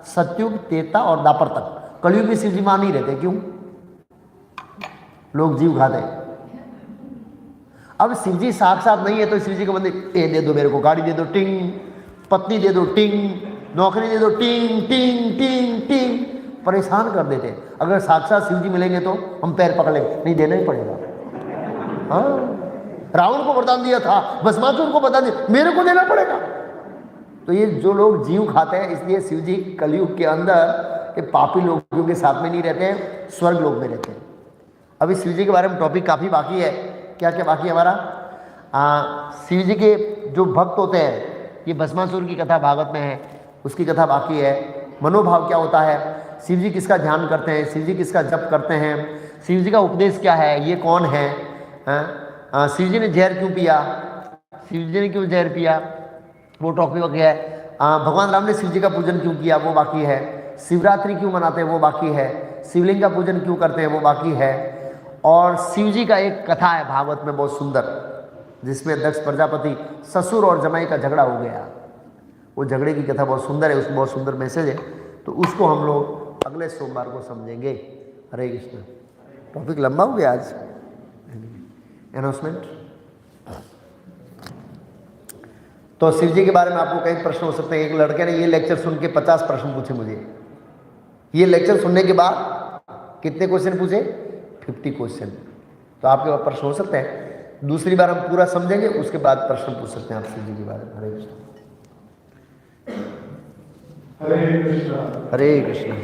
Speaker 1: सतयुग, त्रेता और द्वापर तक। कलयुग में शिव जी वहां नहीं रहते। क्यों? लोग जीव खाते हैं। अब शिव जी साक्षात नहीं है तो शिव जी को बंदे दे दो, मेरे को गाड़ी दे दो, टिंग, पत्नी दे दो, टिंग, नौकरी दे दो, टिंग टिंग टिंग टिंग, परेशान कर देते। अगर साक्षात शिव जी मिलेंगे तो हम पैर पकड़ लेंगे, नहीं देना ही पड़ेगा। हाँ, रावण को वरदान दिया था, भस्मासुर को वरदान दिया, मेरे को देना पड़ेगा। तो ये जो लोग जीव खाते हैं, इसलिए शिव जी कलयुग के अंदर ये पापी लोगों के साथ में नहीं रहते हैं, स्वर्ग लोक में रहते हैं। अभी शिव जी के बारे में टॉपिक काफ़ी बाकी है। क्या क्या बाकी है हमारा? शिव जी के जो भक्त होते हैं, ये भस्मासुर की कथा भागवत में है, उसकी कथा बाकी है। मनोभाव क्या होता है, शिव जी किसका ध्यान करते हैं, शिव जी किसका जप करते हैं, शिव जी का उपदेश क्या है, ये कौन है, शिव जी ने जहर क्यों पिया, शिव जी ने क्यों जहर पिया, वो टॉपिक बाकी है। भगवान राम ने शिव जी का पूजन क्यों किया, वो बाकी है। शिवरात्रि क्यों मनाते हैं, वो बाकी है। शिवलिंग का पूजन क्यों करते हैं, वो बाकी है। और शिव जी का एक कथा है भागवत में बहुत सुंदर, जिसमें दक्ष प्रजापति ससुर और जमाई का झगड़ा हो गया। वो झगड़े की कथा बहुत सुंदर है, उसमें बहुत सुंदर मैसेज है। तो उसको हम लोग अगले सोमवार को समझेंगे। हरे कृष्ण। टॉपिक लंबा हो गया आज। अनाउंसमेंट। तो शिव जी के बारे में आपको कई प्रश्न हो सकते हैं। एक लड़के ने ये लेक्चर सुन के 50 प्रश्न पूछे मुझे। ये लेक्चर सुनने के बाद कितने क्वेश्चन पूछे? 50 क्वेश्चन। तो आपके पास प्रश्न हो सकते हैं। दूसरी बार हम पूरा समझेंगे, उसके बाद प्रश्न पूछ सकते हैं आप शिव जी के बारे में। हरे कृष्ण।
Speaker 2: हरे कृष्ण।
Speaker 1: हरे कृष्ण।